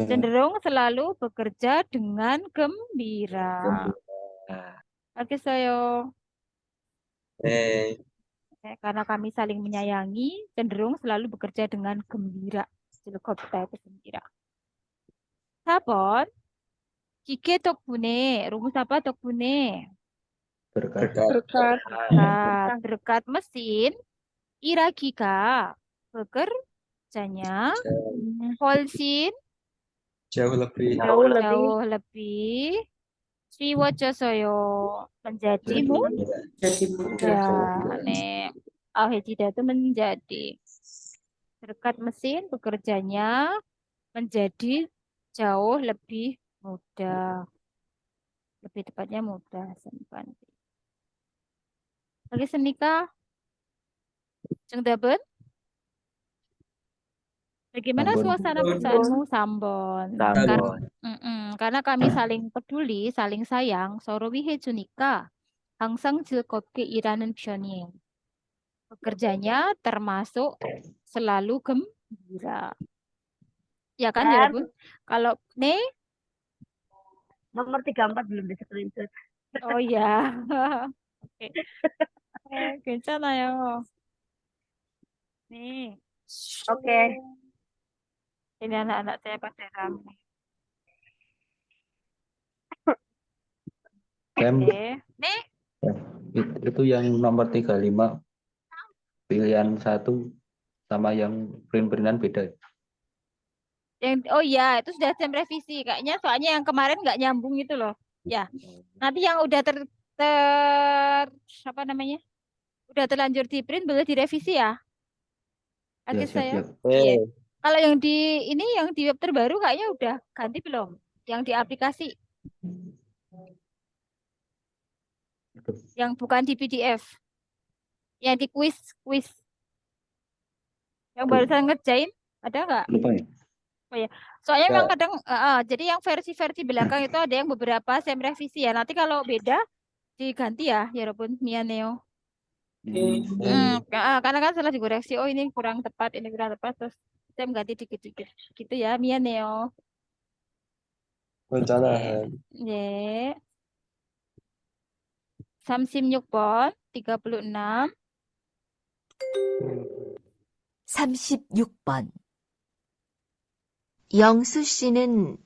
Cenderung selalu bekerja dengan gembira. Oke, saya. Karena kami saling menyayangi, cenderung selalu bekerja dengan gembira. 즐겁다 itu gembira. 4번. 기계 덕분에, rumus apa 덕분에? Berkat mesin, 일하기가 bekerjanya 훨씬 Jauh lebih. jauh lebih 쉬워져서요. menjadi mudah. 네. itu menjadi. Berkat mesin bekerjanya menjadi jauh lebih mudah. Lebih tepatnya mudah. 알겠습니까? 정답은? Bagaimana suasana perusahaanmu? 3번. Karena kami saling peduli, saling sayang, 서로 위해주니까 항상 즐겁게 일하는 편이에요. Bekerjanya termasuk selalu gembira. Ya kan, 여러분? Kalau 네? Nomor 34 belum di screenshot. Oh ya. Oke. 괜찮아요. 네. Oke. Ini anak-anak saya pada ramai. Kem, Oke. Nih, itu yang nomor 35 pilihan 1 sama yang print-printan beda. oh ya, itu sudah jam revisi. Kayaknya soalnya yang kemarin nggak nyambung itu loh. Ya. Nanti yang udah apa namanya? Udah terlanjur di print boleh direvisi ya. Oke, saya. Iya. Kalau yang di ini yang di web terbaru kayaknya udah ganti belum? Yang di aplikasi. Yang bukan di PDF. Yang di quiz. Yang barusan ngerjain, ada nggak? Lupa ya? Oh ya. Soalnya memang kadang, jadi yang versi-versi belakang itu ada yang beberapa sem revisi ya. Nanti kalau beda diganti ya, walaupun Mia Neo. Karena kan salah dikoreksi. Oh, ini kurang tepat, ini kurang tepat. Terus saya mengganti dikit-dikit. Gitu ya, mianeo. perencanaan. 예. 36번, 36. 36번. 영수 씨는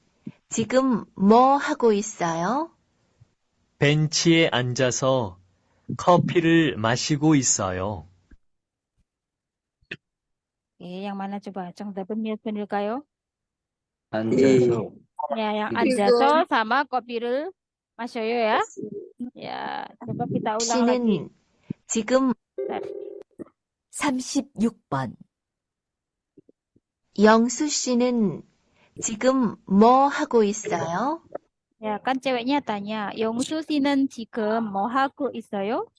지금 뭐 하고 있어요? 벤치에 앉아서 커피를 마시고 있어요. Yang mana coba? 정답은 몇 번일까요? 앉아서 Ya, yang 앉아서 sama kopi를 마셔요 ya. Ya, coba kita ulang lagi. 씨는 지금 36번. 영수 씨는 지금 뭐 하고 있어요? Ya, kan ceweknya tanya, 영수 씨는 지금 뭐 하고 있어요?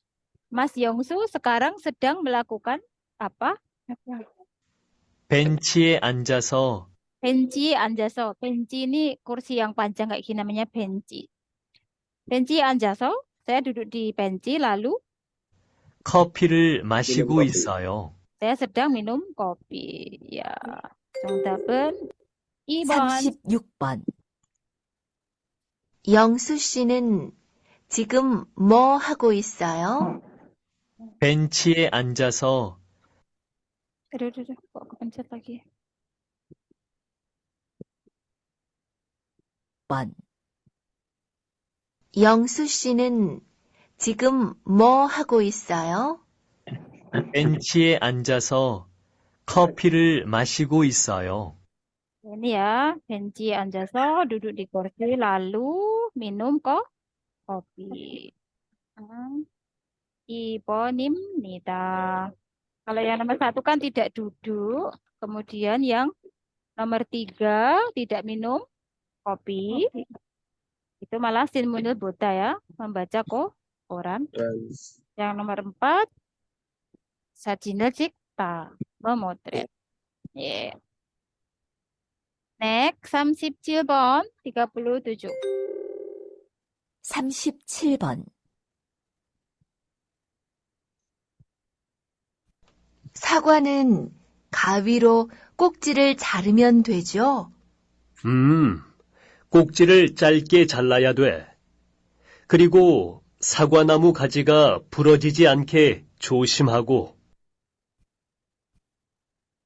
Mas Yongsu sekarang sedang melakukan apa? 벤치에 앉아서 Benci 앉아서. Benci ini kursi yang panjang kayak gini namanya benci. Benci 앉아서, saya duduk di benci lalu 커피를 마시고 있어요. saya sedang minum kopi. Ya, 정답은 2번. 36번. 영수 씨는 지금 뭐 하고 있어요? 벤치에 앉아서 Aduh, kok kepencet lagi. 번. 영수 씨는 지금 뭐 하고 있어요? 벤치에 앉아서 커피를 마시고 있어요. Ini ya, benci 앉아서 duduk di kursi lalu minum kopi. 2번입니다. Kalau yang nomor 1 kan tidak duduk, kemudian yang nomor 3 tidak minum kopi. Itu malah sinmunil buta ya, membaca koran. Yang nomor 4, sajinal cipta, memotret. Yeah. Next, 37번, 37. 37번. 사과는 가위로 꼭지를 자르면 되죠? 꼭지를 짧게 잘라야 돼. 그리고 사과나무 가지가 부러지지 않게 조심하고.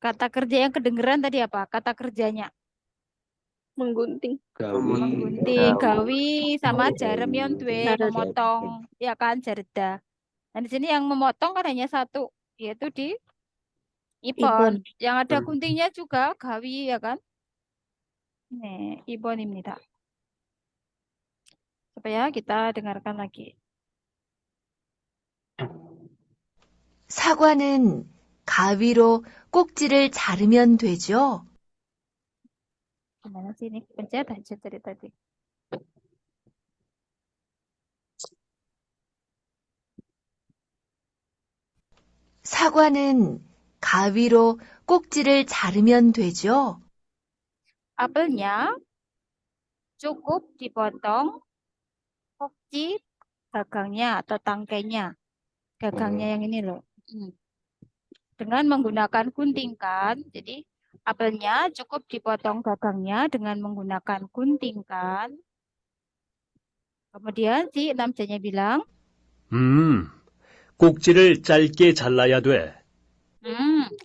Kata kerja yang kedengeran tadi apa? Kata kerjanya. Menggunting. Menggunting, gawi, sama jaremyon dwe, memotong. Ya kan, jarda. Dan di sini yang memotong kan hanya satu, yaitu di ibon. Yang ada guntingnya juga gawi, ya kan? Nih, ibon입니다. Supaya kita dengarkan lagi. 사과는 가위로 꼭지를 자르면 되죠? Gimana sih ini? Pencet aja dari tadi. 사과는 가위로 꼭지를 자르면 되죠? Apelnya cukup dipotong kokci gagangnya atau tangkainya. Gagangnya yang ini loh. Dengan menggunakan gunting kan. Jadi apelnya cukup dipotong gagangnya dengan menggunakan gunting kan. Kemudian si namjanya bilang, 꼭지를 짧게 잘라야 돼.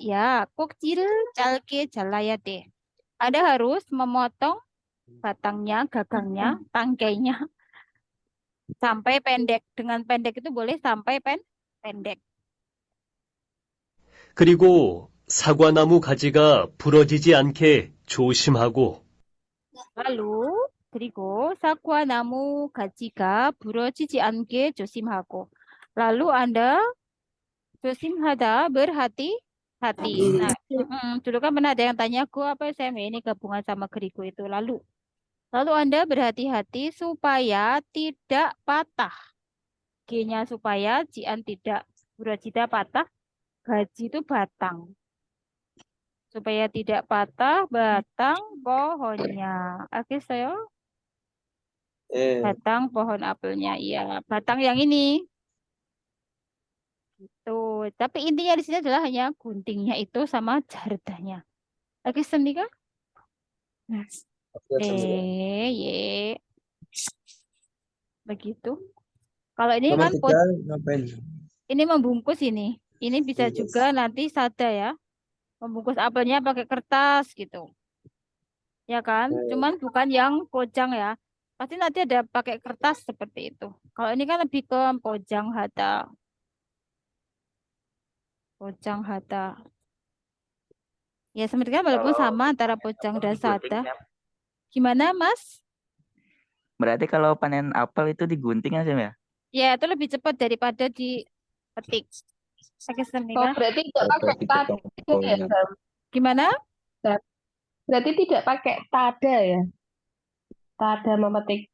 ya, kokcil calke jalaya deh. Anda harus memotong batangnya, gagangnya, tangkainya sampai pendek. Dengan pendek itu boleh sampai pendek. 그리고 사과나무 가지가 부러지지 않게 조심하고. Lalu, 그리고 사과나무 가지가 부러지지 않게 조심하고. Lalu Anda 조심하다 berhati-hati. Nah, dulu kan pernah ada yang tanya, "Gu apa SM ini gabungan sama geriku itu?" Lalu Anda berhati-hati supaya tidak patah. G-nya supaya, jian tidak, burajida patah, gaji itu batang. Supaya tidak patah batang pohonnya. Oke, saya. Batang pohon apelnya, iya. Batang yang ini. Tuh, tapi intinya di sini adalah hanya guntingnya itu sama jardahnya. 알겠습니까? Y. Begitu. Kalau ini Nomor kan 3 ngapain? ini membungkus ini. Ini bisa juga nanti sada ya. Membungkus apelnya pakai kertas gitu. Ya kan? Cuman bukan yang pojang ya. Pasti nanti ada pakai kertas seperti itu. Kalau ini kan lebih ke pojang hata. Pojang hata. Ya sebenarnya walaupun Kalau sama antara pojang dan sada. digunting, Gimana Mas? berarti kalau panen apel itu digunting ya, Sam ya? Ya itu lebih cepat daripada dipetik. Pakai Oh, semika. berarti tidak pakai Berarti tada potong ya, potongan. Sam? Gimana? Berarti tidak pakai tada ya? Tada memetik.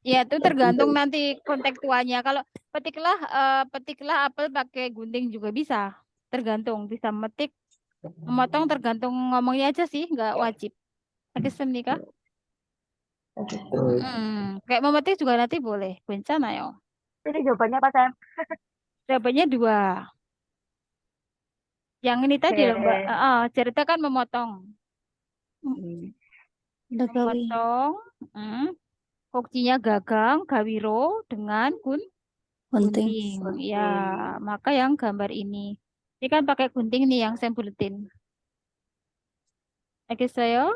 Ya itu tergantung nanti konteks tuanya. Kalau petiklah apel pakai gunting juga bisa. Tergantung bisa metik, memotong tergantung ngomongnya aja sih, nggak wajib. Pakai semika. Kayak memetik juga nanti boleh. Bencana yo. Ini jawabannya apa, Sam? Jawabannya 2. Yang ini tadi loh Mbak. Oke. Cerita kan memotong. Legawi. Memotong. Kokcinya gagang, gawiro dengan gunting. Ya, maka yang gambar ini. Ini kan pakai gunting nih yang saya buletin. Oke, saya.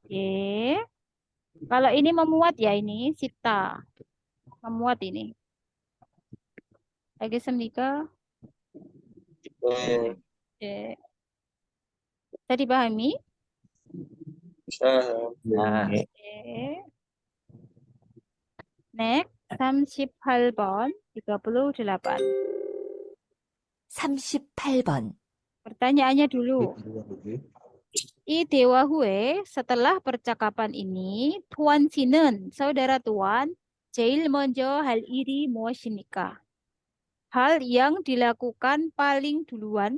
Oke. Kalau ini memuat ya ini sita. Memuat ini. Oke, semika. Oke. Bisa dipahami? Nah, Oke. Next, 38번, 38. 38번. Pertanyaannya dulu. I Dewa Hue, setelah percakapan ini, Tuan Sinen, saudara Tuan, 제일 먼저 할 일이 무엇입니까? Hal yang dilakukan paling duluan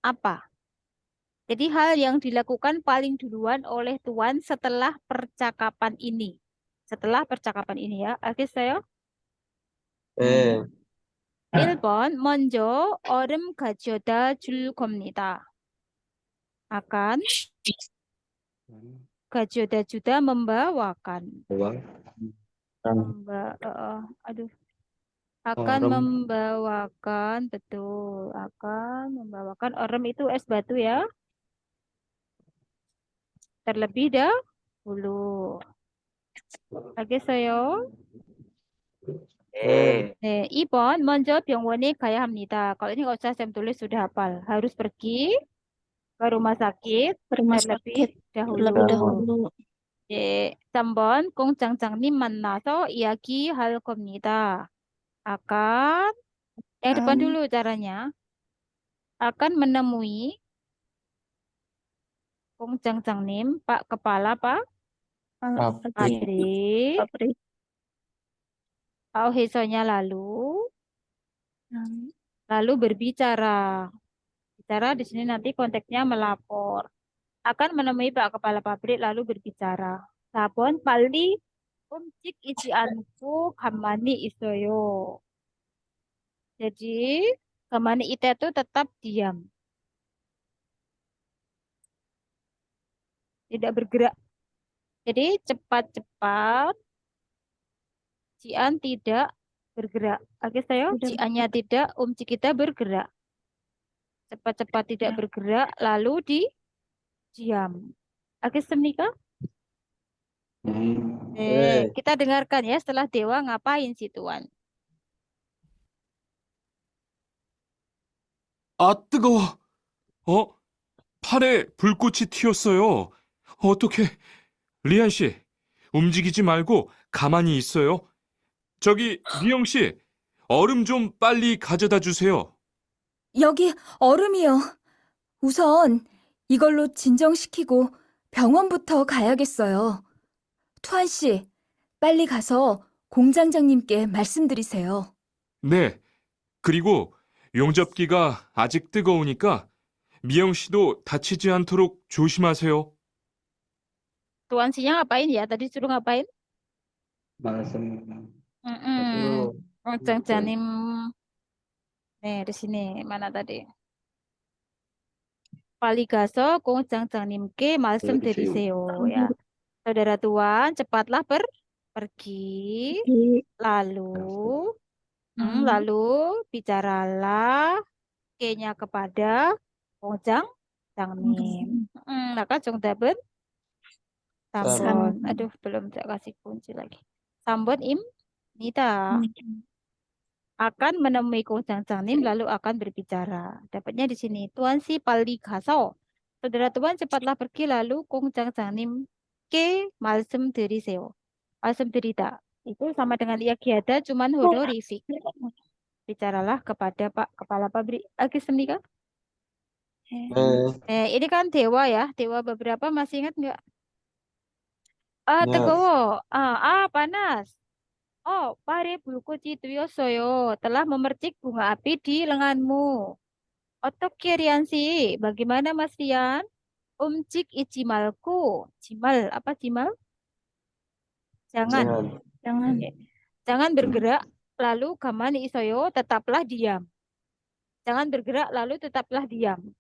apa? Jadi hal yang dilakukan paling duluan oleh Tuan setelah percakapan ini. Setelah percakapan ini ya. Oke, saya. 1번, 먼저 얼음 가져다 줄 겁니다. Akan 가져다 주다 membawakan. Akan Orem. membawakan, betul. Akan membawakan. Orem itu es batu ya. Terlebih dahulu. Oke, saya. 2번, 먼저 병원에 가야 합니다. Kalau ini nggak usah saya tulis, sudah hafal. Harus pergi ke rumah sakit terlebih dahulu. 3번, 공장장님 만나서 이야기할 겁니다. Akan, yang depan dulu caranya. Akan menemui 공장장님, Pak Kepala Pak Pabrik. Auhesonya lalu berbicara. Bicara di sini nanti konteksnya melapor. Akan menemui Pak Kepala Pabrik lalu berbicara. 4번 빨리 꼼찍 있지 않고 가만히 있어요. Jadi gamanhi itu tetap diam. Tidak bergerak. Jadi cepat-cepat Cian tidak bergerak. Oke, saya. Ciannya tidak, kita bergerak. Cepat-cepat tidak bergerak, lalu diam. Oke, semika? Kita dengarkan ya setelah Dewa ngapain si Tuan. 아, 뜨거워. 팔에 불꽃이 튀었어요. 어떻게, 리안 씨, 움직이지 말고 가만히 있어요. 저기, 미영 씨, 얼음 좀 빨리 가져다 주세요. 여기 얼음이요. 우선 이걸로 진정시키고 병원부터 가야겠어요. 투한 씨, 빨리 가서 공장장님께 말씀드리세요. 네, 그리고 용접기가 아직 뜨거우니까 미영 씨도 다치지 않도록 조심하세요. Tuan sinya ngapain ya? Tadi suruh ngapain? Balsam. 공장장님, 네, di sini mana tadi? 빨리 가서 공장장님께 말씀드리세요. Ya, saudara tuan, cepatlah pergi, lalu, lalu bicaralah K-nya kepada 공장장님. Maka 정답은 3번. Aduh, belum saya kasih kunci lagi. 3번 입니다. Akan menemui 공장장님 lalu akan berbicara. Dapatnya di sini. Tuan si 빨리 가서. Saudara tuan cepatlah pergi lalu 공장장님께 말씀드리세요. 말씀드리다. Itu sama dengan 이야기하다 cuman honorific. Bicaralah kepada Pak Kepala Pabrik Agistemnika. Ini kan dewa ya. Dewa beberapa masih ingat nggak? Tegowo. Panas. Oh, pare bulkuci tuyossoyo telah memercik bunga api di lenganmu. Otoki Riansi, bagaimana Mas Rian? Umcik ijimalku. Jimal, apa jimal? Jangan. Jangan bergerak, lalu gamani isoyo, tetaplah diam. Jangan bergerak, lalu tetaplah diam.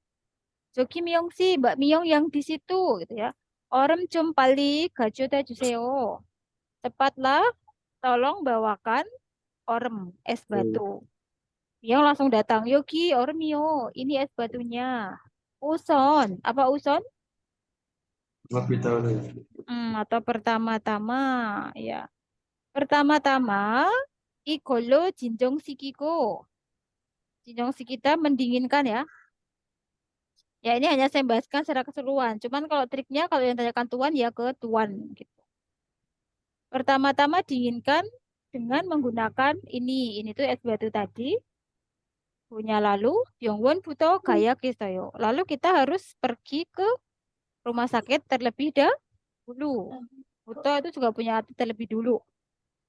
Joki Myong si, Mbak Myong yang di situ, gitu ya. Orem 좀 빨리 가져다 주세요. Cepatlah, tolong bawakan orem, es batu. Myong langsung datang. Yogi, ormio, ini es batunya. Uson, apa uson? Lebih tahu nih. Atau pertama-tama, ya. Pertama-tama, ikollo 진정시키고. 진정시키다 mendinginkan ya. Ya ini hanya saya bahaskan secara keseluruhan. Cuman kalau triknya kalau yang tanyakan tuan ya ke tuan gitu. Pertama-tama dinginkan dengan menggunakan ini tuh es batu tadi. Punya lalu Byungwon butuh gaya kisoyo. Lalu kita harus pergi ke rumah sakit terlebih dahulu. Butuh itu juga punya arti terlebih dulu.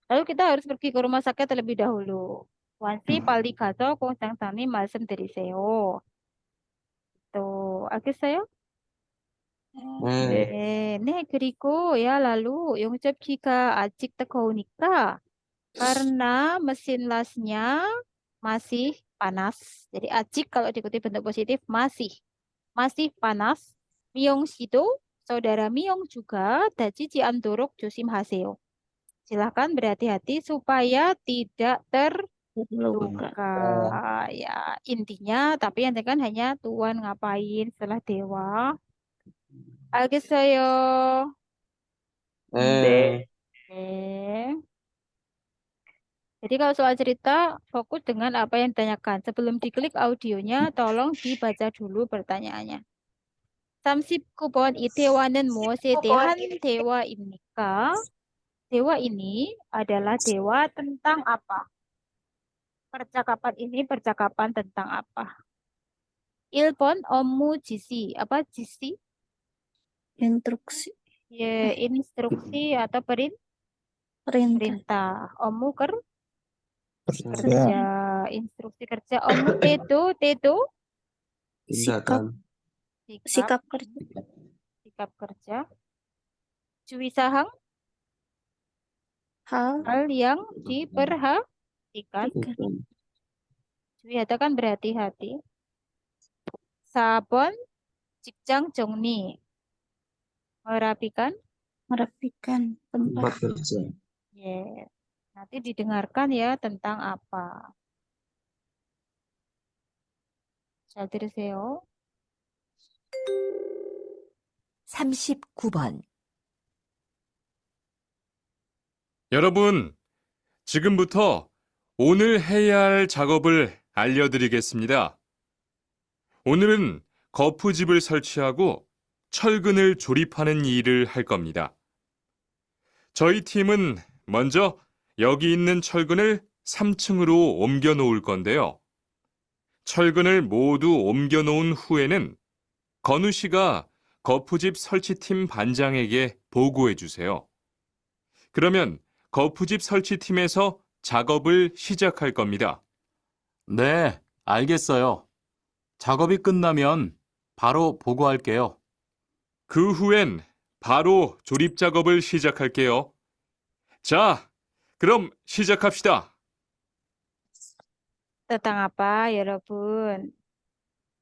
Lalu kita harus pergi ke rumah sakit terlebih dahulu. Wansi 빨리 가서 공장장님 말씀드리세요. Tuh, 알겠어요? 네, 그리고 ya lalu 용접기가 아직 뜨거우니까 karena mesin lasnya masih panas. Jadi a직 kalau diikuti bentuk positif masih panas. Myong sido, saudara Myong juga 다치지 않도록 조심하세요. Silahkan berhati-hati supaya tidak terluka. Ya, intinya tapi yang kan hanya tuan ngapain setelah dewa. 알겠어요. Jadi kalau soal cerita fokus dengan apa yang ditanyakan. Sebelum diklik audionya tolong dibaca dulu pertanyaannya. 39번 이 대화는 무엇에 대한 대화입니까? Dewa ini adalah dewa tentang apa? Percakapan ini percakapan tentang apa? 1번 업무 지시. Apa 지시? Instruksi. Ya, instruksi atau perintah. 업무 kerja. Instruksi kerja. 업무 태도. Sikap kerja. Sikap kerja. 주의사항. Hal yang diperhatikan. Katakan berhati-hati. 4번 직장 정리. Merapikan tempat kerja. Yes. Nanti didengarkan ya tentang apa. 잘 들으세요. 39번. 여러분, 지금부터 오늘 해야 할 작업을 알려드리겠습니다. 오늘은 거푸집을 설치하고 철근을 조립하는 일을 할 겁니다. 저희 팀은 먼저 여기 있는 철근을 3층으로 옮겨 놓을 건데요. 철근을 모두 옮겨 놓은 후에는 건우 씨가 거푸집 설치팀 반장에게 보고해 주세요. 그러면 거푸집 설치팀에서 작업을 시작할 겁니다. 네, 알겠어요. 작업이 끝나면 바로 보고할게요. 그 후엔 바로 조립 작업을 시작할게요. 자, 그럼 시작합시다. Tentang apa ya, Robun?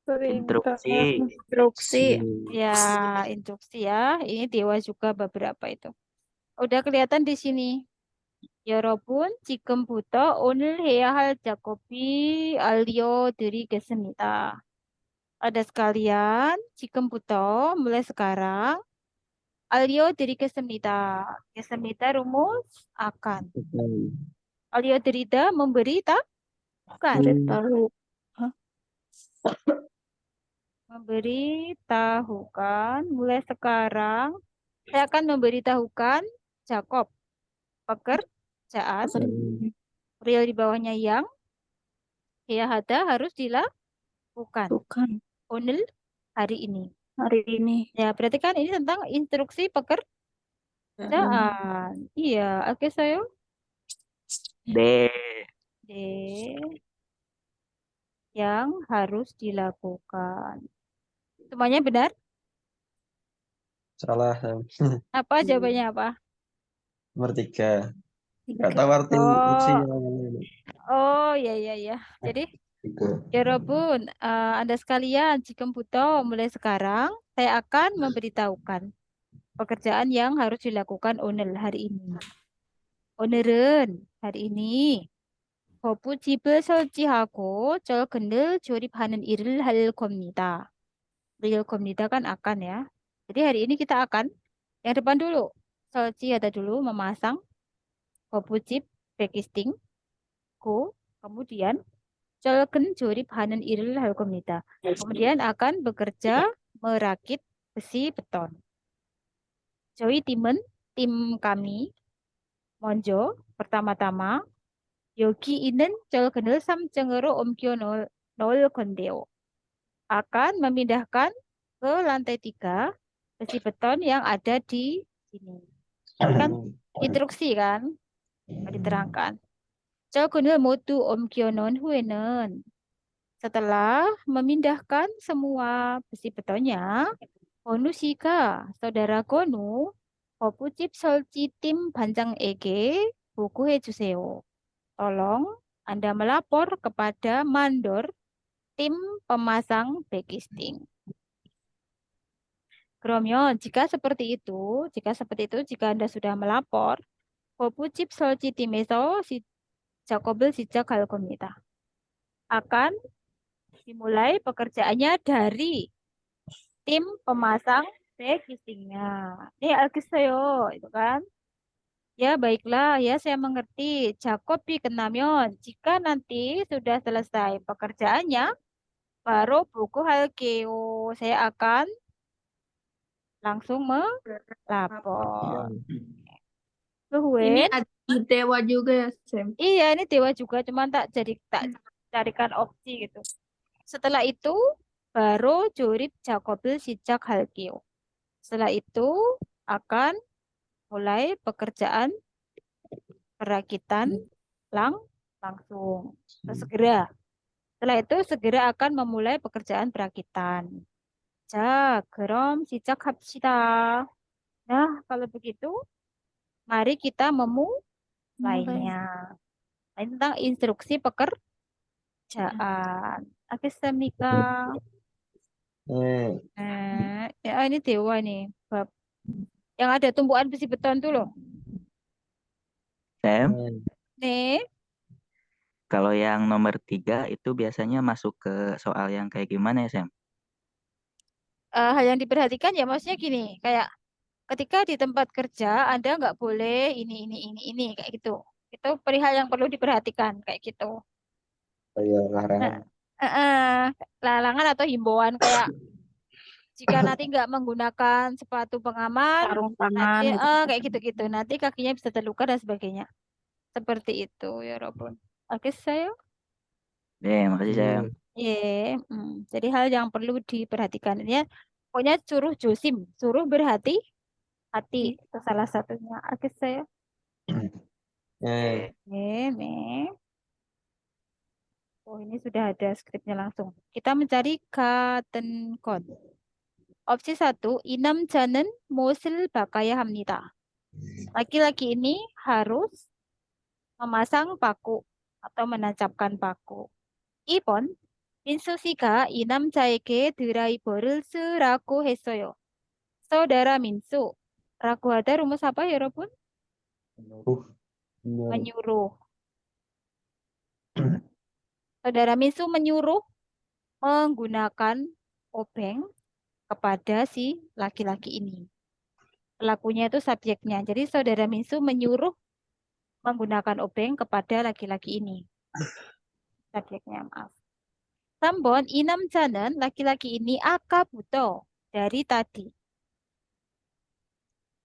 Instruksi. Instruksi. Ya, instruksi ya. Ini dewa juga beberapa itu. Udah kelihatan di sini. 여러분, 지금부터 오늘 해야 할 작업이 알려드리겠습니다. Ada sekalian, 지금부터 mulai sekarang 알려드리겠습니다. 겠습니다 rumus akan. 알려드리다 memberi bukan. Tahu. Memberitahukan mulai sekarang saya akan memberitahukan Jakob pekerjaan real di bawahnya yang ya ada harus dilakukan. Bukan. Onel hari ini. Hari ini. Ya, berarti kan ini tentang instruksi pekerjaan. Iya, oke saya. D. D yang harus dilakukan. Semuanya benar? Salah. Apa jawabannya apa? Nomor 3. Nggak tahu arti Oh. instruksinya. Oh, ya. Jadi, 여러분, Anda sekalian, 지금부터 mulai sekarang saya akan memberitahukan pekerjaan yang harus dilakukan 오늘 hari ini. 오늘은 hari ini 거부집을 설치하고 철근을 조립하는 일을 할 겁니다. real 겁니다 kan akan ya. Jadi hari ini kita akan yang depan dulu. 설치 ada dulu memasang 거부집 백이스팅 kemudian 철근 조립하는 일을 할 겁니다. Kemudian akan bekerja merakit besi beton. 저희 팀은 tim kami 먼저 pertama-tama 여기 있는 철근을 3층으로 옮겨 놓을 건데요. Akan memindahkan ke lantai 3 besi beton yang ada di sini. Ini kan instruksi kan? Diterangkan. 철근을 모두 옮겨 놓은 후에는 setelah memindahkan semua besi betonnya, 건우 씨가 saudara 건우 거부집 설치팀 반장에게 보고해 주세요. Tolong Anda melapor kepada mandor tim pemasang 백이스팅. 그러면 jika Anda sudah melapor, 거부집 설치팀에서 작업을 시작할 겁니다. Akan dimulai pekerjaannya dari tim pemasang 백이스팅nya. Ini 알겠어요, itu kan? Ya, baiklah. Ya, saya mengerti. Jakobi kena면 jika nanti sudah selesai pekerjaannya, baru buku halkeo. Saya akan langsung melapor. Ini ada dewa juga ya, Sam? Iya, ini dewa juga, cuman tak carikan opsi gitu. Setelah itu, baru 조립 작업을 시작할게요. Setelah itu akan mulai pekerjaan perakitan langsung. Segera. Setelah itu segera akan memulai pekerjaan perakitan. 자, 그럼 시작합시다. Nah, kalau begitu, mari kita memulainya. Ini tentang instruksi pekerjaan. Al겠습니까? Ya, ini dewa nih. Bab. Yang ada tumpuan besi beton tuh loh. Sam, Nih. kalau yang nomor 3 itu biasanya masuk ke soal yang kayak gimana ya, Sam? Hal yang diperhatikan ya maksudnya gini, kayak ketika di tempat kerja Anda nggak boleh ini kayak gitu. Itu perihal yang perlu diperhatikan kayak gitu. Kayak larangan. Larangan atau himbauan kayak jika nanti nggak menggunakan sepatu pengaman, Sarung tangan nanti, gitu. kayak gitu-gitu, nanti kakinya bisa terluka dan sebagainya. Seperti itu ya Robun. Oke saya. Makasih Sam. Jadi hal yang perlu diperhatikan ini pokoknya suruh berhati-hati itu salah satunya. Oke saya. Nih. Oh, ini sudah ada skripnya langsung. Kita mencari katenkon. Opsi 1, 이 남자는 못을 박아야 합니다. Laki-laki ini harus memasang paku atau menancapkan paku. 2번. 민수 씨가 이 남자에게 드라이버를 쓰라고 했어요. Saudara Minsu. Ragu ada rumus apa ya, 여러분? Menyuruh. Saudara Minsu menyuruh menggunakan obeng kepada si laki-laki ini. Pelakunya itu subjeknya. Jadi saudara Minsu menyuruh menggunakan obeng kepada laki-laki ini. Subjeknya, maaf. 3번, 이 남자는 laki-laki ini 아까부터 dari tadi.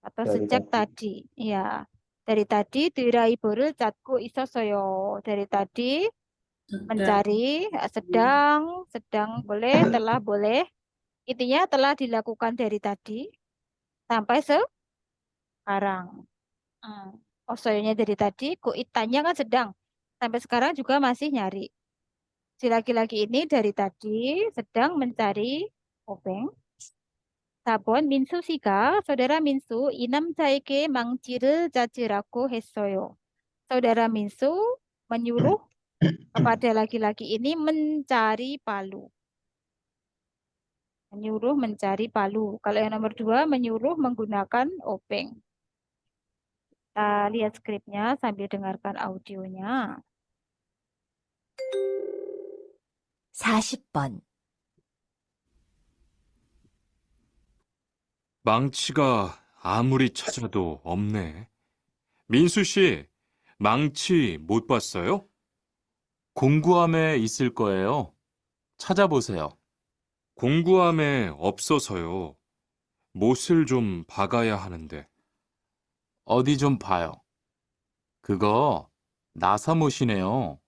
Atau Dari sejak tadi. Ya. Dari tadi 드라이버를 찾고 있었어요. Dari tadi mencari, sedang boleh, telah boleh. Intinya telah dilakukan dari tadi sampai sekarang. Osoyonya dari tadi, kuitanya kan sedang. Sampai sekarang juga masih nyari. Si laki-laki ini dari tadi sedang mencari obeng. 4번, 민수 씨가 saudara Minsu 이 남자에게 망치를 찾으라고 했어요. Saudara Minsu menyuruh kepada laki-laki ini mencari palu. Menyuruh mencari palu. Kalau yang nomor 2 menyuruh menggunakan obeng. Kita lihat skripnya sambil dengarkan audionya. 40번. 망치가 아무리 찾아도 없네. 민수 씨, 망치 못 봤어요? 공구함에 있을 거예요. 찾아보세요. 공구함에 없어서요. 못을 좀 박아야 하는데. 어디 좀 봐요. 그거 나사못이네요.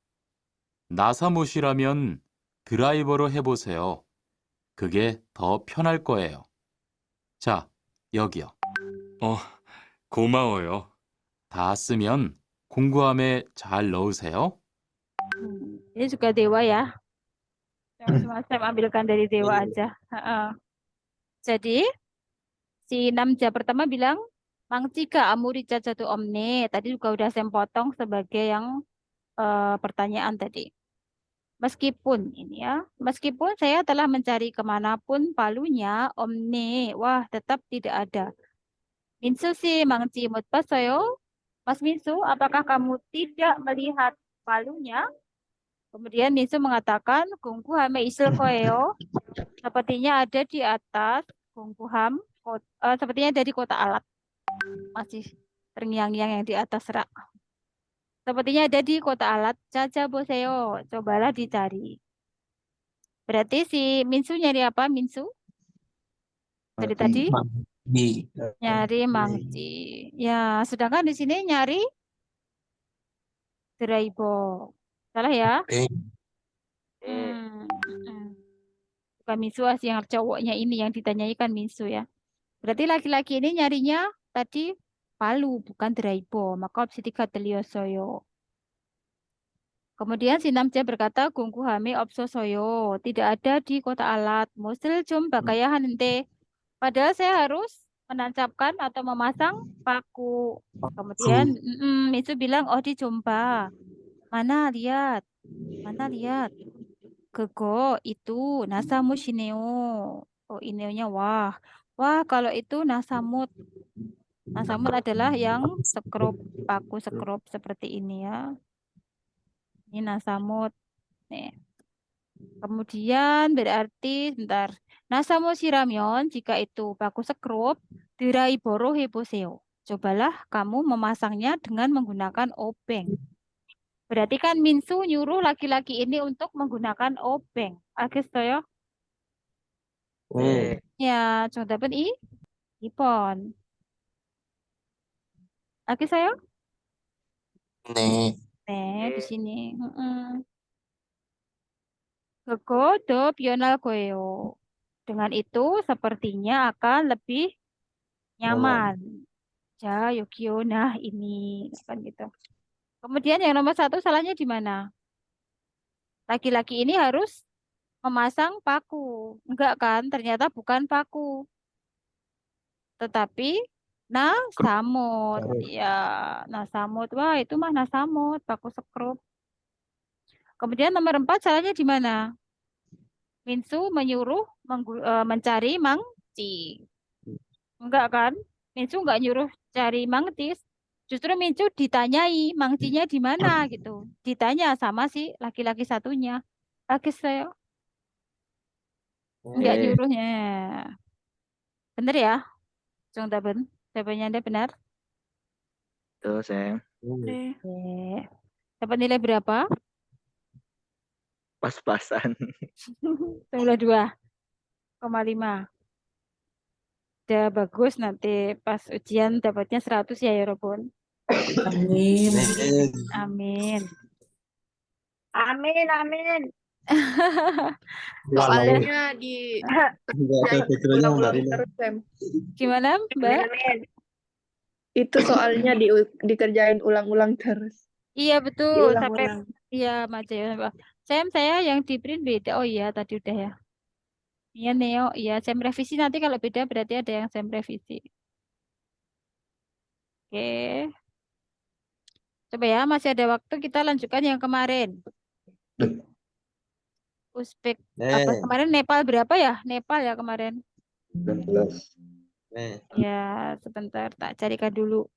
나사못이라면 드라이버로 해보세요. 그게 더 편할 거예요. 자, 여기요. 고마워요. 다 쓰면 공구함에 잘 넣으세요. Ini juga dewa ya. Saya ambilkan dari dewa aja. Jadi, si namja pertama bilang, Mangcika amuri cacatu omne. Tadi juga udah saya potong sebagai yang pertanyaan tadi. Meskipun ini ya, meskipun saya telah mencari kemanapun palunya, omne, wah tetap tidak ada. Minsu si mangci mut pasoyo. Mas Minsu, apakah kamu tidak melihat palunya? Kemudian Minsu mengatakan, Kungkuhame isel koeo. Sepertinya ada di atas Kungkuham, sepertinya ada di kota alat. Masih terngiang-ngiang yang di atas rak. Sepertinya ada di kota alat. Caca boseo, cobalah dicari. Berarti si Minsu nyari apa, Minsu? Dari tadi? Nyari mangci. Ya, sedangkan di sini nyari draibo. Salah ya? Bukan Minsu yang cowoknya ini yang ditanyakan Minsu ya. Berarti laki-laki ini nyarinya tadi palu, bukan draibo. Maka opsi 3 teliosoyo. Kemudian si namja berkata, Gungkuhame opsosoyo. Tidak ada di kota alat. Mosil jum bakayahan ente. Padahal saya harus menancapkan atau memasang paku. Kemudian Mitsu bilang, oh di jumpa. Mana lihat. Mana lihat. Kego itu nasamut shineo. Oh ineonya wah. Wah kalau itu nasamut. Nasamut adalah yang sekrup, paku sekrup seperti ini ya. Ini nasamut. Nih. Kemudian berarti bentar. Nasamut sirameon jika itu paku sekrup, 드라이버로 해보세요. Cobalah kamu memasangnya dengan menggunakan obeng. Berarti kan Minsu nyuruh laki-laki ini untuk menggunakan obeng. 알겠어요? Ya, 정답은 2번. 알겠어요? 네. 네, di sini. 그거 더 변할 거예요. Dengan itu sepertinya akan lebih nyaman. Ja, Yukio, nah ini kan gitu. Kemudian yang nomor 1 salahnya di mana? Laki-laki ini harus memasang paku. Enggak kan? Ternyata bukan paku. Tetapi nasamut. Ya, nasamut. Wah, itu mah nasamut, paku sekrup. Kemudian nomor 4 salahnya di mana? Minsu menyuruh mencari mangci. Enggak kan? Minsu enggak nyuruh cari mangci. Justru Minsu ditanyai mangcinya di mana gitu. Ditanya sama si laki-laki satunya. Laki saya enggak nyuruhnya. Bener ya? Jong Taben. Jawabannya Anda benar? Tuh, Sam. Oke. Dapat nilai berapa? Pas-pasan. 92,5. Udah bagus, nanti pas ujian dapatnya 100 ya Robun. Amin. Amin. Amin, amin. Soalnya di ulang-ulang terus, Sam. Gimana, Mbak? Amin. Itu soalnya dikerjain ulang-ulang terus. Iya betul, sampai Diulang-ulang. iya Maja ya. Mbak. Saya yang di print beda. Oh iya, tadi udah ya. Iya Neo, iya Sam revisi nanti kalau beda berarti ada yang Sam revisi. Oke. Coba ya, masih ada waktu kita lanjutkan yang kemarin. Uzbek apa kemarin Nepal berapa ya? Nepal ya kemarin. 19. Ya, sebentar tak carikan dulu.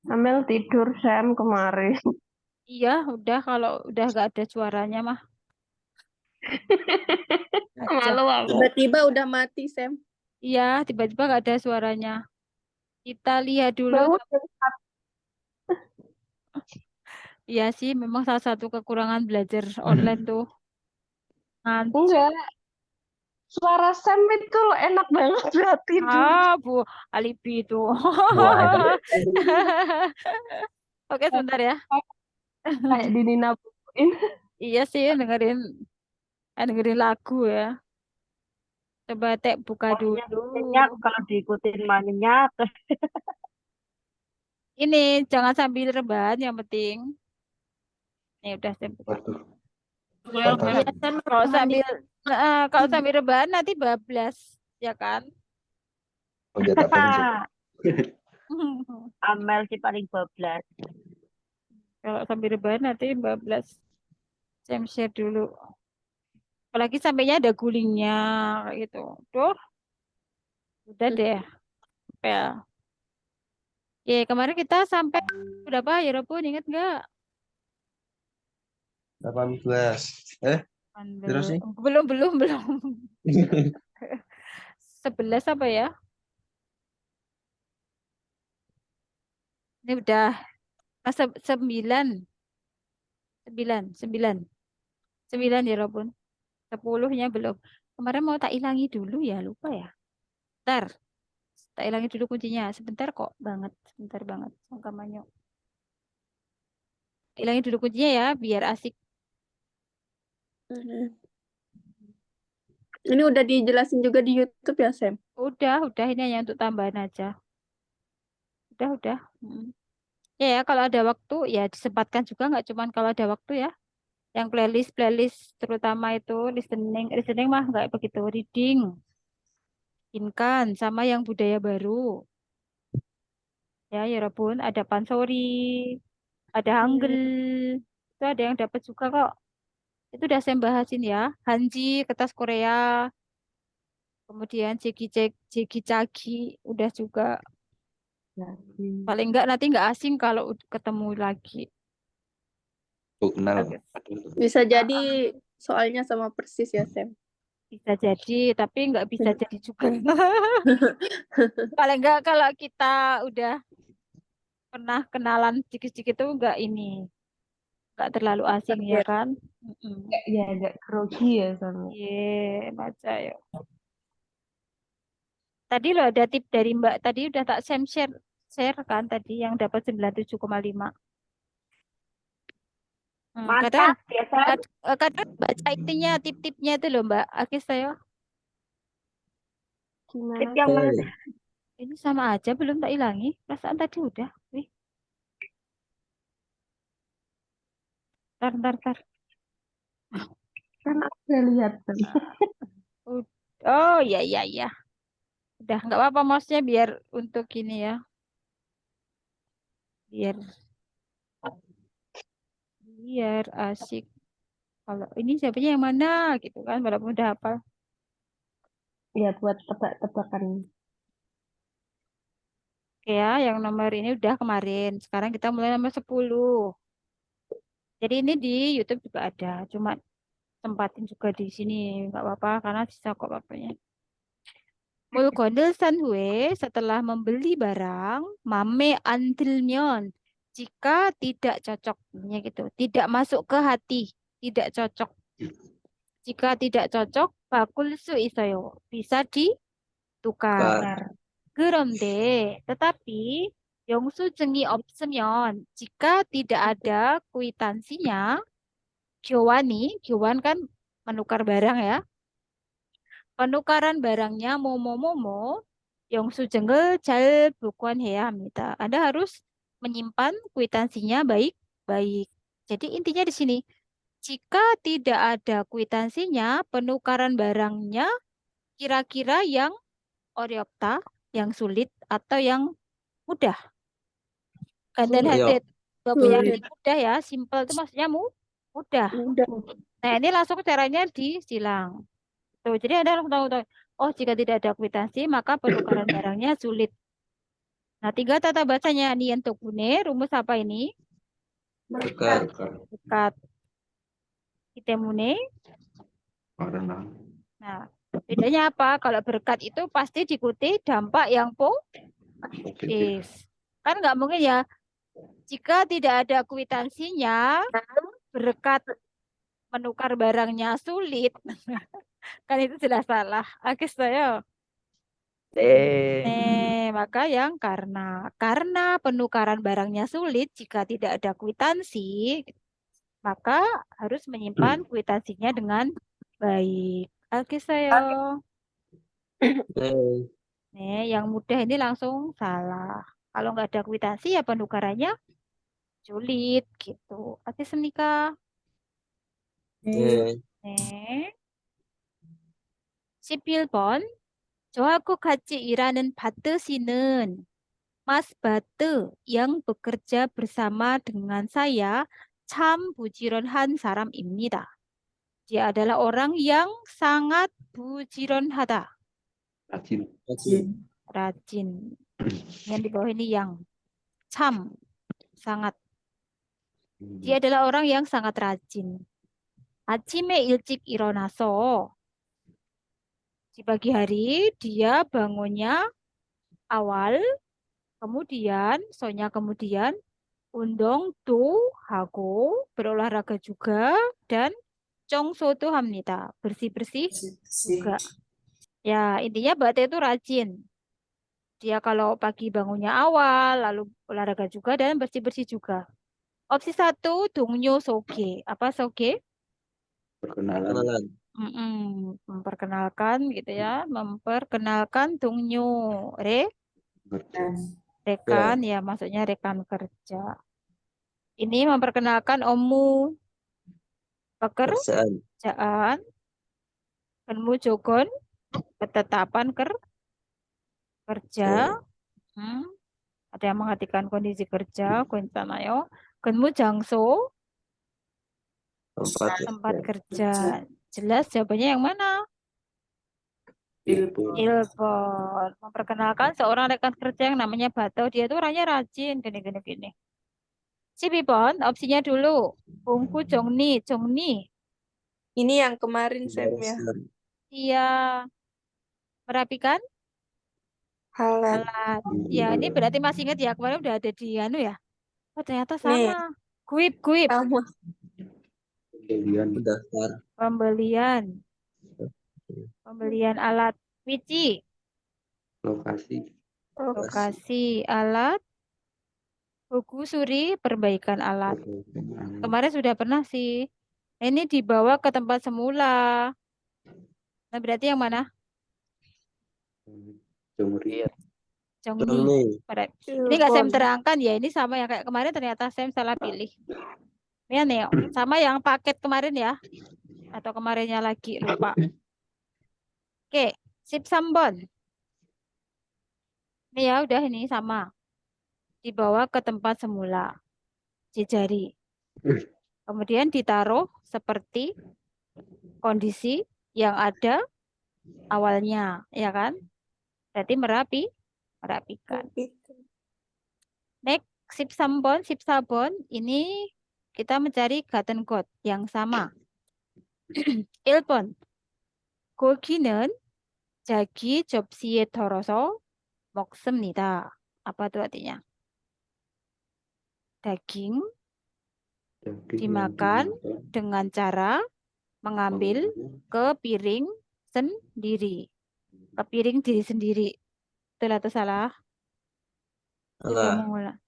Amel tidur Sam kemarin. Iya, udah kalau udah gak ada suaranya mah. Malu aku. Tiba-tiba udah mati, Sam. Iya, tiba-tiba gak ada suaranya. Kita lihat dulu. Iya sih, memang salah satu kekurangan belajar online tuh. Ngantuk. Enggak. Suara Sam itu loh enak banget buat tidur. Bu, alibi itu. Oke, sebentar ya. Kayak di Nina Buin. Iya sih, dengerin lagu ya. Coba Tek buka dulu. Kalau diikutin mainnya terus Ini jangan sambil rebahan yang penting. Ini udah saya buka. Kalau sambil rebahan nanti bablas, ya kan? Amel sih paling bablas. Kalau sambil rebahan nanti bablas. Saya share dulu. Apalagi sampainya ada gulingnya kayak gitu. Tuh. Udah deh. Ya. Oke, kemarin kita sampai berapa ya Robun, ingat nggak? 18. Terus nih? Belum. 11 apa ya? Ini udah 9 ya Robun. 10-nya belum. Kemarin mau tak ilangi dulu ya, lupa ya. Bentar. Tak ilangi dulu kuncinya. Sebentar kok banget. Sebentar banget. Sangkamannya. Ilangin dulu kuncinya ya, biar asik. Ini udah dijelasin juga di YouTube ya, Sam? Udah. Ini hanya untuk tambahan aja. Udah. Ya, kalau ada waktu ya disempatkan juga, nggak cuman kalau ada waktu ya. Yang playlist terutama itu listening mah nggak begitu, reading, inkan sama yang budaya baru. Ya Robun, ada Pansori, ada Hangul, itu ada yang dapat juga kok. Itu udah saya bahasin ya. Hanji, kertas Korea, kemudian Jegi Cagi, udah juga. Paling enggak nanti nggak asing kalau ketemu lagi. Bisa jadi soalnya sama persis ya, Sam? Bisa jadi, tapi nggak bisa jadi juga. Paling enggak kalau kita udah pernah kenalan sedikit-sedikit itu nggak terlalu asing ya kan? Ya agak grogi ya sama. Iya, baca ya. Tadi lo ada tip dari Mbak, tadi udah tak share kan tadi yang dapat 97,5. Mantap, Kadang baca intinya, tip-tipnya itu loh Mbak. Akis saya. Gimana? Tip yang mana? Ini sama aja, belum tak ilangi. Perasaan tadi udah. Wih. Ntar. Kan aku udah lihat. Oh iya. Udah nggak apa-apa, mouse-nya biar untuk ini ya. Biar asik. Kalau ini siapanya yang mana gitu kan, walaupun udah hafal. Ya, buat tebak-tebakan. Oke ya, yang nomor ini udah kemarin. Sekarang kita mulai nomor 10. Jadi ini di YouTube juga ada, cuma tempatin juga di sini, nggak apa-apa karena bisa kok bapaknya. 물건을 산 후에 setelah membeli barang, 맘에 안 들면 jika tidak cocok, intinya gitu, tidak masuk ke hati, tidak cocok. Jika tidak cocok, 바꿀 수 있어요. bisa ditukar. 그런데 tetapi 영수증이 없으면 jika tidak ada kwitansinya, 교환 kan menukar barang ya. Penukaran barangnya 뭐뭐뭐뭐 영수증을 잘 보관해야 합니다. Anda harus menyimpan kwitansinya baik-baik. Jadi intinya di sini, jika tidak ada kwitansinya, penukaran barangnya kira-kira yang 어렵다, yang sulit atau yang mudah. 간단할 때 gak punya arti mudah ya, simple itu maksudnya mudah. Nah ini langsung caranya disilang. Tuh, jadi Anda harus tahu, oh jika tidak ada kwitansi maka penukaran barangnya sulit. Nah 3 tata bacanya 니엔토쿠네, rumus apa ini? Berkat. Berkat. Kitemune. Nah bedanya apa? Kalau berkat itu pasti diikuti dampak yang positif. Kan nggak mungkin ya, jika tidak ada kwitansinya, berkat menukar barangnya sulit. Kan itu jelas salah. Oke, saya. Maka yang karena penukaran barangnya sulit, jika tidak ada kwitansi, maka harus menyimpan kwitansinya dengan baik. Oke, saya. Yang mudah ini langsung salah. Kalau nggak ada kwitansi ya penukarannya sulit gitu. Oke, Senika. 네. 11번. 저하고 같이 일하는 바트 씨는 Mas Batu yang bekerja bersama dengan saya 참 부지런한 사람입니다. Dia adalah orang yang sangat bujironhada. Rajin. Yang di bawah ini yang 참, sangat. Dia adalah orang yang sangat rajin. 아침에 일찍 일어나서 di pagi hari dia bangunnya awal, kemudian 운동 또 하고 berolahraga juga dan 청소도 합니다. bersih-bersih juga. Ya, intinya Bate itu rajin. Dia kalau pagi bangunnya awal, lalu olahraga juga dan bersih-bersih juga. Opsi 1, 동료 소개. Apa soge? Perkenalan. Memperkenalkan gitu ya, memperkenalkan 동료, rekan ya, maksudnya rekan kerja. Ini memperkenalkan ommu, pekerjaan, kenmu jogon, ketetapan kerja. Ada yang mengartikan kondisi kerja, 괜찮아요. kenmu 장소, tempat kerja. Jelas jawabannya yang mana? 1번. Memperkenalkan seorang rekan kerja yang namanya Bato. Dia itu orangnya rajin. Gini. 12번. Opsinya dulu. 봉구 정리. Ini yang kemarin Sam ya. Iya. Merapikan Alat. Ya, ini berarti masih ingat ya. Kemarin udah ada di anu ya. Oh, ternyata Nih. sama. Kuip. Sama. Pembelian alat. Wici. Lokasi alat. Buku suri perbaikan alat. Kemarin sudah pernah sih. Ini dibawa ke tempat semula. Nah, berarti yang mana? Jongni. Ini nggak Sam terangkan ya. Ini sama yang kayak kemarin, ternyata Sam salah pilih. Ya nih, sama yang paket kemarin ya. Atau kemarinnya lagi, lupa. Oke, 13번. Ini ya udah, ini sama. Dibawa ke tempat semula. Jejari. Kemudian ditaruh seperti kondisi yang ada awalnya, ya kan? Berarti merapikan. Next, sipsabon ini kita mencari 가든것 yang sama. 1번. 고기는 자기 접시에 덜어서 먹습니다. Apa itu artinya? Daging dimakan dengan cara mengambil ke piring sendiri. Ke piring diri sendiri. Betul atau salah? Coba Salah. mengulang.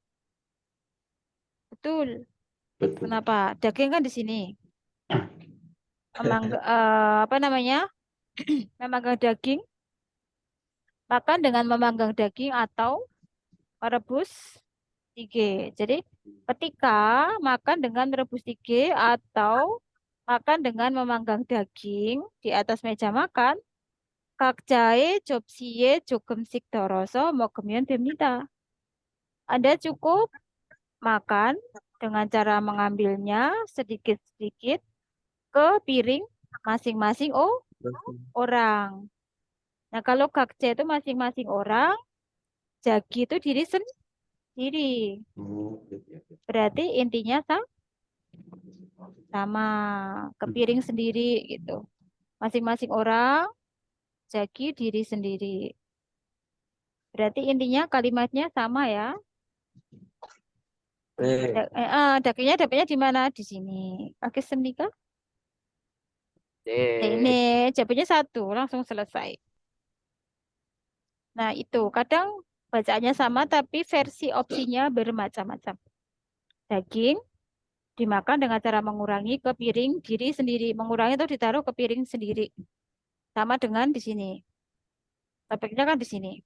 Betul. Betul. Kenapa? Daging kan di sini. Memanggang daging. Makan dengan memanggang daging atau merebus tige. Jadi ketika makan dengan merebus tige atau makan dengan memanggang daging di atas meja makan, 각자의 접시에 조금씩 덜어서 먹으면 됩니다. Anda cukup makan dengan cara mengambilnya sedikit-sedikit ke piring masing-masing orang. Nah, kalau 각자 itu masing-masing orang, jagi itu diri sendiri. Berarti intinya sama, ke piring sendiri gitu. Masing-masing orang, jagi diri sendiri. Berarti intinya kalimatnya sama ya. Dagingnya di mana? Di sini. Oke, Semika? Ini jawabannya 1, langsung selesai. Nah, itu kadang bacaannya sama tapi versi opsinya bermacam-macam. Daging dimakan dengan cara mengurangi ke piring diri sendiri. Mengurangi itu ditaruh ke piring sendiri. Sama dengan di sini. Topiknya kan di sini.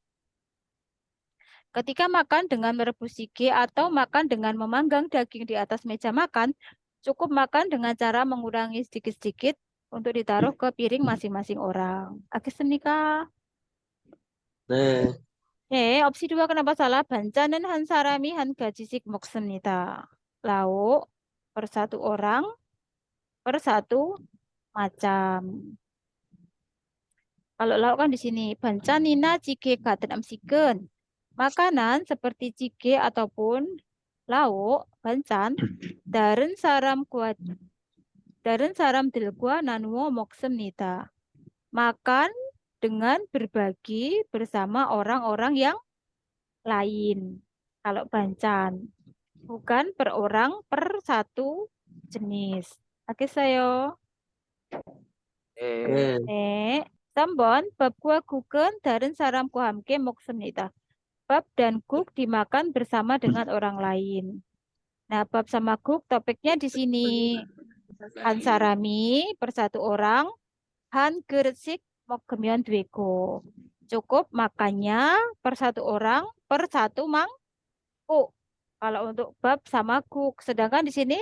Ketika makan dengan merebus tige atau makan dengan memanggang daging di atas meja makan, cukup makan dengan cara mengurangi sedikit-sedikit untuk ditaruh ke piring masing-masing orang. Semika? opsi 2 kenapa salah? 반찬은 한 사람이 한 가지씩 먹습니다. Lauk per satu orang per satu macam. Kalau lauk kan di sini. 반찬이나 찌개 같은 음식은 makanan seperti 찌개 ataupun lauk, 반찬, da른 사람들과 나누어 먹습니다. Makan dengan berbagi bersama orang-orang yang lain. Kalau 반찬, bukan per orang per satu jenis. 알겠어요? 네. 3번, 밥과 국은 다른 사람과 함께 먹습니다. Bab dan kuk dimakan bersama dengan orang lain. Nah, bab sama kuk topiknya di sini. 한 사람이 per satu orang, 한 그릇씩 먹으면 되고. Cukup makannya per satu orang per satu mangkuk. Kalau untuk bab sama kuk, sedangkan di sini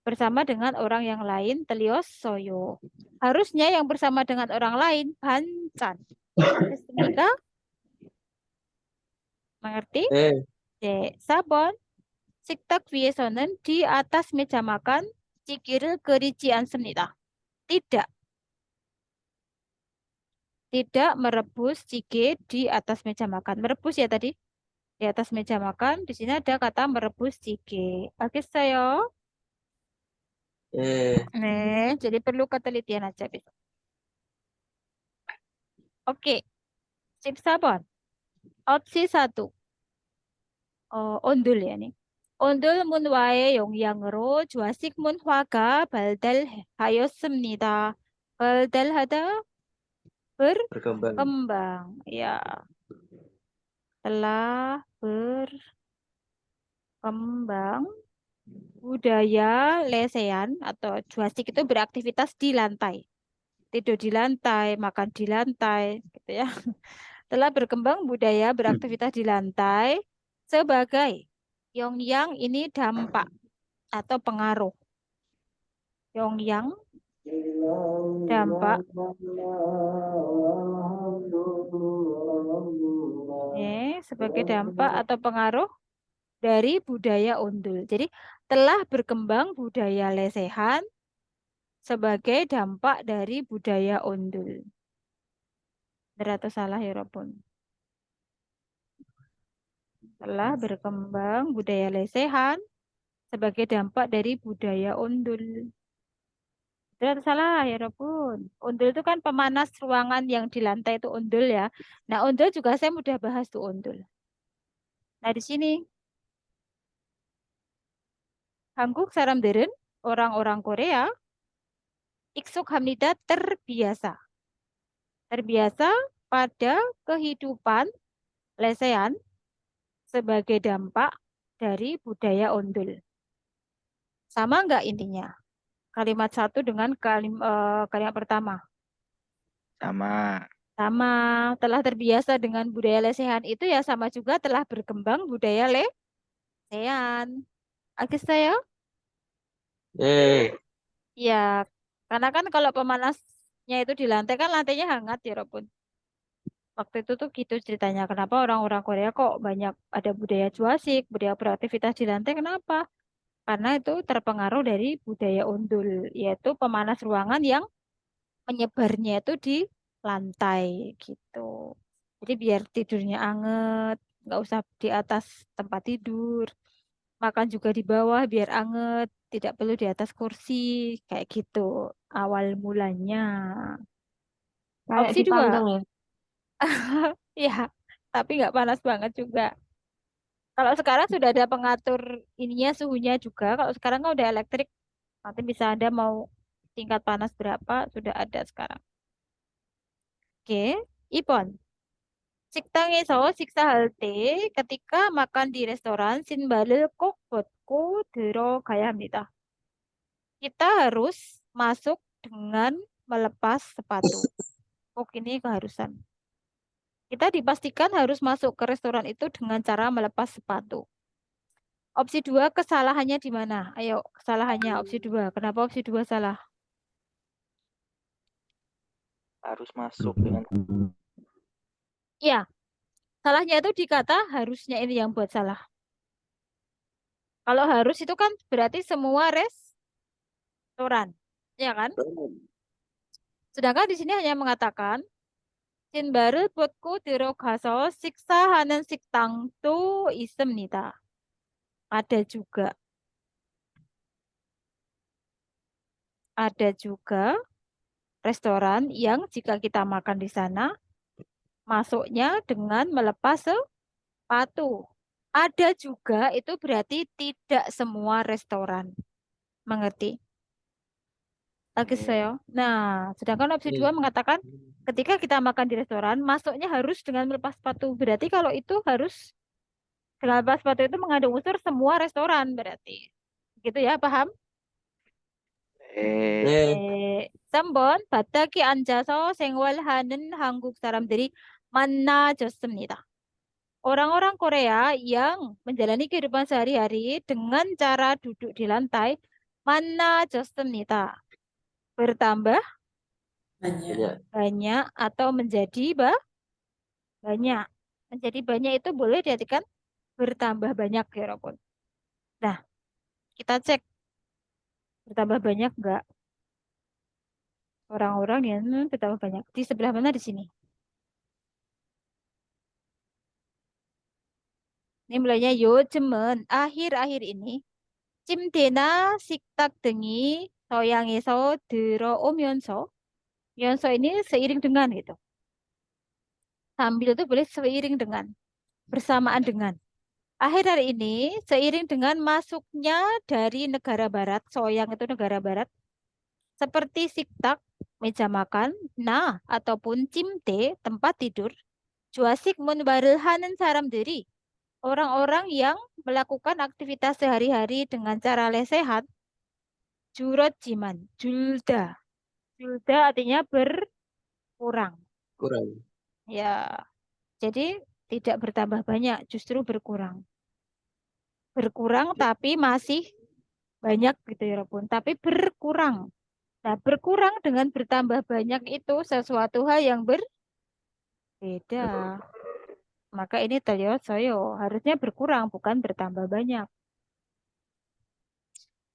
bersama dengan orang yang lain telios soyo. Harusnya yang bersama dengan orang lain 반찬. Semika? Mengerti? 4번. 식탁 위에서는 di atas meja makan 찌개를 끓이지 않습니다. Tidak merebus 찌개 di atas meja makan. Merebus ya tadi. Di atas meja makan, di sini ada kata merebus 찌개. 알겠어요? 네, jadi perlu ketelitian aja besok. Oke. 14번. opsi 1. 온돌 ya nih. 온돌 문화의 영향으로 좌식 문화가 발달하였습니다. 발달하다 berkembang. Ya. Telah berkembang budaya lesehan atau juasik itu beraktivitas di lantai. Tidur di lantai, makan di lantai, gitu ya. Telah berkembang budaya beraktivitas di lantai sebagai 영향 ini dampak atau pengaruh. 영향 dampak. Sebagai dampak atau pengaruh dari budaya undul. Jadi telah berkembang budaya lesehan sebagai dampak dari budaya ondul. Benar atau salah ya Robun? Telah berkembang budaya lesehan sebagai dampak dari budaya ondul. Benar atau salah ya Robun? Ondul itu kan pemanas ruangan yang di lantai itu ondul ya. Nah ondul juga saya mudah bahas tuh ondul. Nah di sini Hanguk saram들은 orang-orang Korea 익숙합니다 terbiasa. Terbiasa pada kehidupan lesehan sebagai dampak dari budaya ondul. Sama nggak intinya? Kalimat satu dengan kalimat pertama. Sama. Sama. Telah terbiasa dengan budaya lesehan itu ya sama juga telah berkembang budaya lesehan. Agak saya? Ya, karena kan kalau pemanasnya itu di lantai kan lantainya hangat ya Robun. Waktu itu tuh gitu ceritanya. Kenapa orang-orang Korea kok banyak ada budaya cuasik, budaya beraktivitas di lantai? Kenapa? Karena itu terpengaruh dari budaya ondul, yaitu pemanas ruangan yang menyebarnya itu di lantai gitu. Jadi biar tidurnya anget, nggak usah di atas tempat tidur. Makan juga di bawah biar anget, tidak perlu di atas kursi, kayak gitu. Awal mulanya. Kayak Opsi 2. dipanggang ya. Ya, tapi nggak panas banget juga. Kalau sekarang sudah ada pengatur ininya suhunya juga. Kalau sekarang kan udah elektrik, nanti bisa Anda mau tingkat panas berapa sudah ada sekarang. Oke, Ipon. 식당에서 식사할 때 ketika makan di restoran 신발을 꼭 벗고 들어가야 합니다. Kita harus masuk dengan melepas sepatu. Kok ini keharusan. Kita dipastikan harus masuk ke restoran itu dengan cara melepas sepatu. Opsi 2 kesalahannya di mana? Ayo, kesalahannya opsi 2. Kenapa opsi 2 salah? Harus masuk dengan Iya, salahnya itu di kata harusnya ini yang buat salah. Kalau harus itu kan berarti semua restoran, ya kan? Sedangkan di sini hanya mengatakan 신발을 벗고 들어가서 식사하는 식당도 있습니다. Ada juga. Ada juga restoran yang jika kita makan di sana, masuknya dengan melepas sepatu. Ada juga itu berarti tidak semua restoran. Mengerti? Lagi saya. Nah, sedangkan opsi 2 mengatakan ketika kita makan di restoran, masuknya harus dengan melepas sepatu. Berarti kalau itu harus dengan melepas sepatu itu mengandung unsur semua restoran berarti. Gitu ya, paham? 3번 바닥에 앉아서 생활하는 한국 사람들이 만나졌습니다. Orang-orang Korea yang menjalani kehidupan sehari-hari dengan cara duduk di lantai 만나졌습니다. Bertambah banyak atau menjadi banyak. Menjadi banyak itu boleh diartikan bertambah banyak ya Robun. Nah, kita cek bertambah banyak enggak? Orang-orang yang bertambah banyak. Di sebelah mana di sini? Ini mulainya 요즘은 akhir-akhir ini 침대나 식탁 등이 서양에서 들어오면서 면서 ini seiring dengan gitu. Sambil itu boleh seiring dengan, bersamaan dengan. Akhir hari ini seiring dengan masuknya dari negara barat, soyang itu negara barat, seperti siktak, meja makan, nah ataupun 침대, tempat tidur, 주아식 문화를 하는 사람들이 orang-orang yang melakukan aktivitas sehari-hari dengan cara lesehan, 줄었지만, julda. Julda artinya berkurang. Kurang. Ya, jadi tidak bertambah banyak, justru berkurang. Berkurang tapi masih banyak gitu ya Robun, tapi berkurang. Nah, berkurang dengan bertambah banyak itu sesuatu hal yang berbeda. Maka ini terlihat harusnya berkurang bukan bertambah banyak.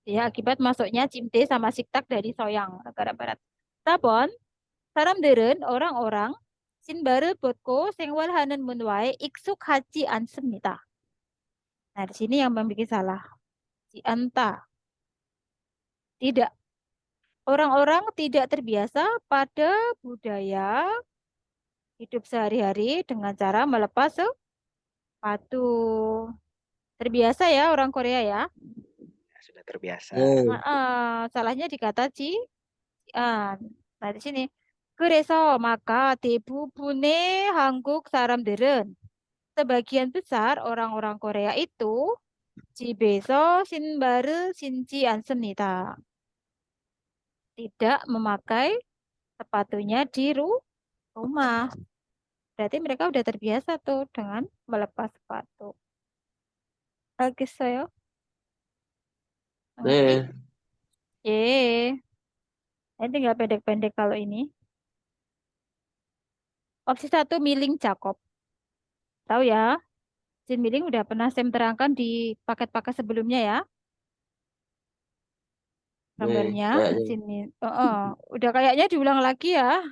Ya, akibat masuknya Cimde sama Siktak dari Soyang, negara barat. Sabon, 사람들은 orang-orang 신발을 벗고 생활하는 문화에 익숙하지 않습니다. Nah, di sini yang membuat salah. Anta. Tidak. Orang-orang tidak terbiasa pada budaya hidup sehari-hari dengan cara melepas sepatu. Terbiasa ya orang Korea ya. Sudah terbiasa. Salahnya di kata cian. Nah, di sini. 그래서 maka 대부분의 한국 사람들은 sebagian besar orang-orang Korea itu 집에서 신발을 신지 않습니다. Tidak memakai sepatunya di rumah. Berarti mereka udah terbiasa tuh dengan melepas sepatu. 알겠어요? 네. Ini tinggal pendek-pendek kalau ini. Opsi 1 Miling Jakob. Tahu ya? Jin Miling udah pernah saya terangkan di paket-paket sebelumnya ya. Gambarnya kayaknya. mesin udah kayaknya diulang lagi ya.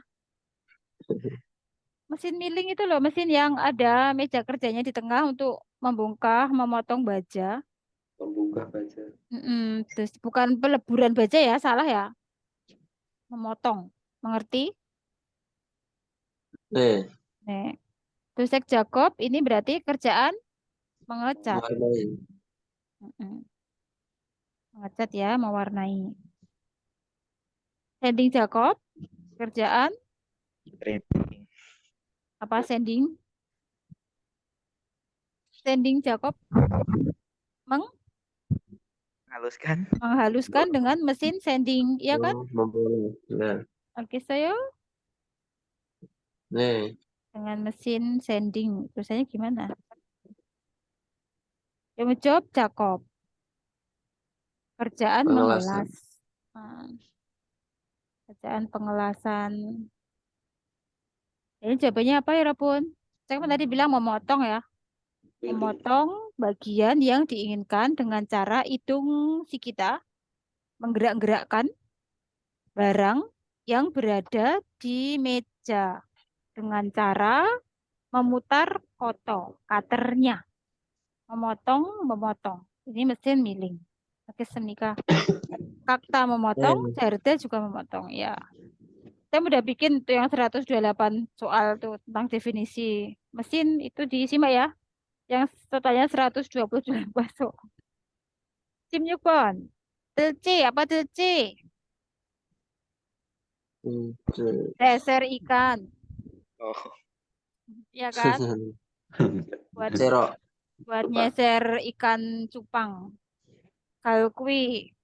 Mesin milling itu loh, mesin yang ada meja kerjanya di tengah untuk membongkar, memotong baja. Membuka baja. Terus bukan peleburan baja ya, salah ya. Memotong, mengerti? 네. Nih. Tusek Jakob ini berarti kerjaan mengecat. Mewarnai. Mengecat ya, mewarnai. Sanding Jakob, kerjaan Printing. apa sanding? Sanding Jakob menghaluskan dengan mesin sanding, ya kan? memboleh. Nah. Oke, saya 네. dengan mesin sanding. Tulisannya gimana? Yang menjawab Jakob. Kerjaan Pengelasan. mengelas. Kerjaan pengelasan. Ini jawabannya apa ya, Rapun? Saya kan tadi bilang memotong ya. Memotong bagian yang diinginkan dengan cara hidung si kita menggerak-gerakkan barang yang berada di meja dengan cara memutar koto, cutternya. Memotong. Ini mesin milling. Oke, Senika. Kakta memotong, Jarda juga memotong. Ya. Saya udah bikin tuh yang 128 soal tuh tentang definisi mesin itu disimak ya. Yang totalnya 128 soal. Sim 6번. 들지, apa 들지? Deser ikan. Oh. Ya kan? Buat nyeser ikan cupang. Kalkui.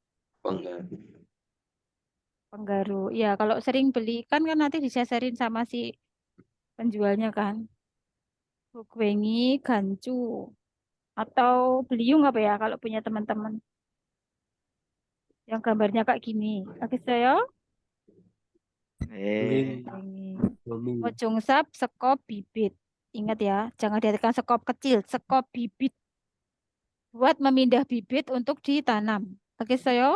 Penggaru. Ya, kalau sering beli ikan kan nanti diseserin sama si penjualnya kan. Bukwengi, gancu. Atau beliung apa ya kalau punya teman-teman. Yang gambarnya kayak gini. Oke, saya. Mojungsap, sekop, bibit. Ingat ya, jangan diartikan sekop kecil, sekop bibit. Buat memindah bibit untuk ditanam. Oke, saya.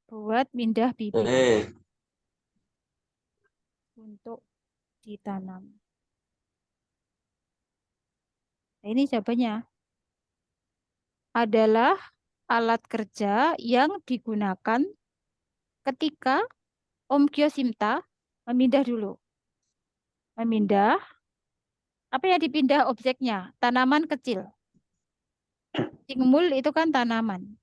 Buat mindah bibit untuk ditanam. Nah, ini jawabannya adalah alat kerja yang digunakan ketika Om Kyosimta memindah dulu. Memindah, apa yang dipindah objeknya? Tanaman kecil. Cingmul itu kan tanaman.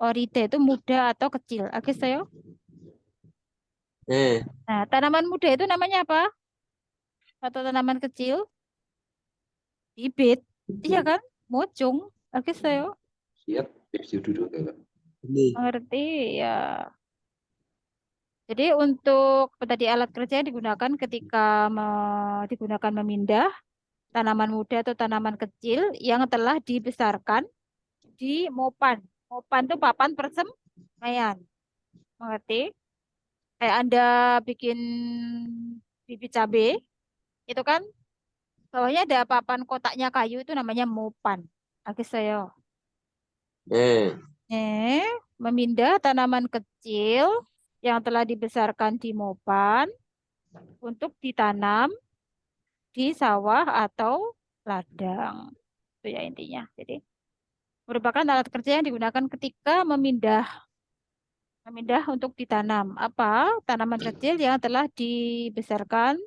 Oride itu muda atau kecil. Oke, saya. Nah, tanaman muda itu namanya apa? Atau tanaman kecil? Bibit. Iya kan? Mocung. Oke, saya. Siap, duduk. Mengerti ya. Jadi untuk tadi alat kerja yang digunakan ketika digunakan memindah tanaman muda atau tanaman kecil yang telah dibesarkan di mopan. Mopan itu papan persemaian. Mengerti? Kayak Anda bikin bibit cabai, itu kan bawahnya ada papan kotaknya kayu itu namanya mopan. Oke, saya. Memindah tanaman kecil yang telah dibesarkan di mopan untuk ditanam di sawah atau ladang. Itu ya intinya. Jadi merupakan alat kerja yang digunakan ketika memindah untuk ditanam. Apa? Tanaman kecil yang telah dibesarkan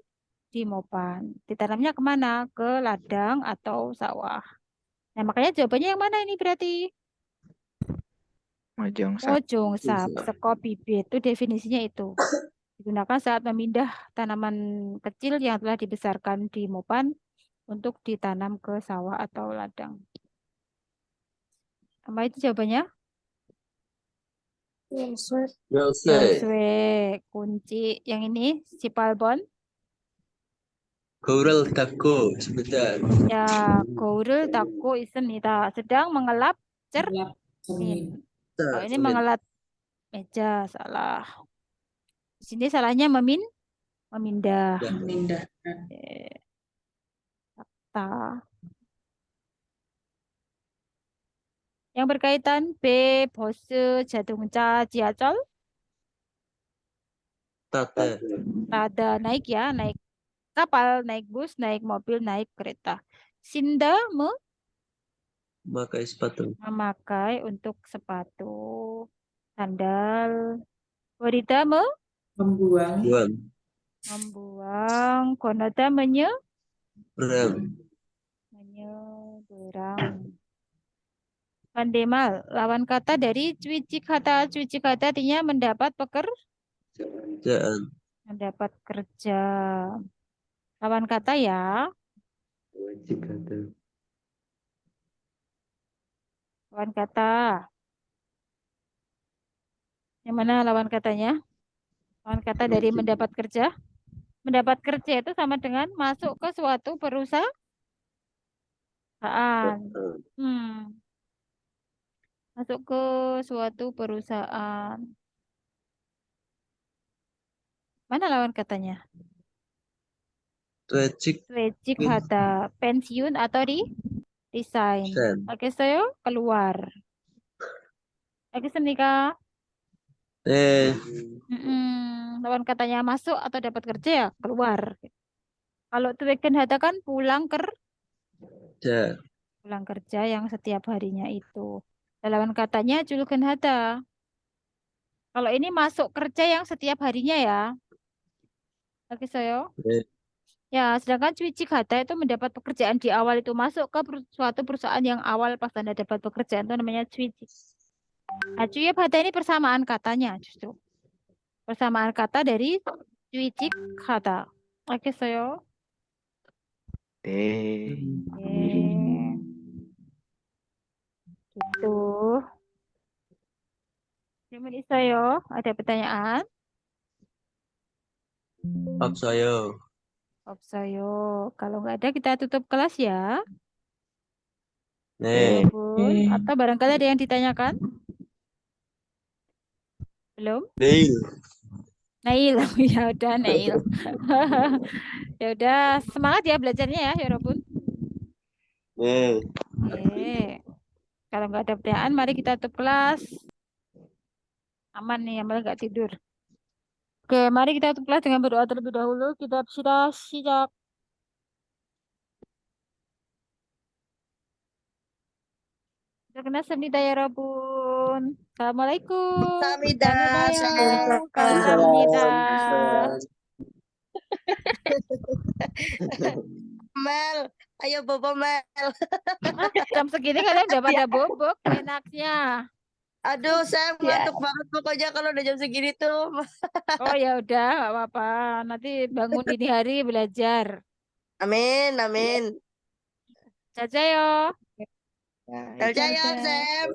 di mopan. Ditanamnya kemana? Ke ladang atau sawah. Nah, makanya jawabannya yang mana ini berarti? Mojongsap, seko bibit. Itu definisinya itu. Digunakan saat memindah tanaman kecil yang telah dibesarkan di mopan untuk ditanam ke sawah atau ladang. Apa itu jawabannya? Yoswe, kunci. Yang ini, Sipalbon. Koral tako sebentar. Ya, kourul tako ismita. Sedang mengelap cermin. Kalau ini mengelap meja, salah. Di sini salahnya memindah. Fakta. Yang berkaitan B, 버스, 자동차, 지하철. Tada, naik ya, naik kapal, naik bus, naik mobil, naik kereta. Sinda Memakai sepatu. memakai untuk sepatu, sandal. Wanita Buang. membuang. Konoda Berang. menyeberang. Pandemal, lawan kata dari cuici kata. Cuici kata artinya mendapat Kerjaan. mendapat kerja. Lawan kata ya. Wajib kata. Lawan kata. Yang mana lawan katanya? Lawan kata dari mendapat kerja. Mendapat kerja itu sama dengan masuk ke suatu perusahaan. Masuk ke suatu perusahaan. Mana lawan katanya? Twecik. kata pensiun atau resign. Oke, saya keluar. Oke, Senika. Lawan katanya masuk atau dapat kerja ya keluar. Kalau tuweken hata kan pulang kerja yang setiap harinya itu. Lawan katanya julken hata. Kalau ini masuk kerja yang setiap harinya ya. Oke, saya. Ya, sedangkan cuici kata itu mendapat pekerjaan di awal itu masuk ke suatu perusahaan yang awal pas Anda dapat pekerjaan itu namanya cuici. Nah, cuici kata ini persamaan katanya justru. Persamaan kata dari cuici kata. Oke, saya. Gitu. Terima kasih saya. Ada pertanyaan? Opsayo. Kalau nggak ada kita tutup kelas ya. Nih. Atau barangkali ada yang ditanyakan? Belum? Nail. Ya udah Nail. Ya udah semangat ya belajarnya ya Robun. Kalau nggak ada pertanyaan mari kita tutup kelas. Aman nih, amal nggak tidur. Oke, mari kita tutup kelas dengan berdoa terlebih dahulu. Kita sudah sejak Terkena semnida ya Robun. Assalamualaikum. Kamsahamnida. Mel, ayo bobo Mel. Jam segini kalian udah pada bobok enaknya. Aduh, saya ngantuk banget pokoknya kalau udah jam segini tuh. Oh ya udah, nggak apa-apa. Nanti bangun dini hari belajar. Amin. Caca yo. Jayo, Sam.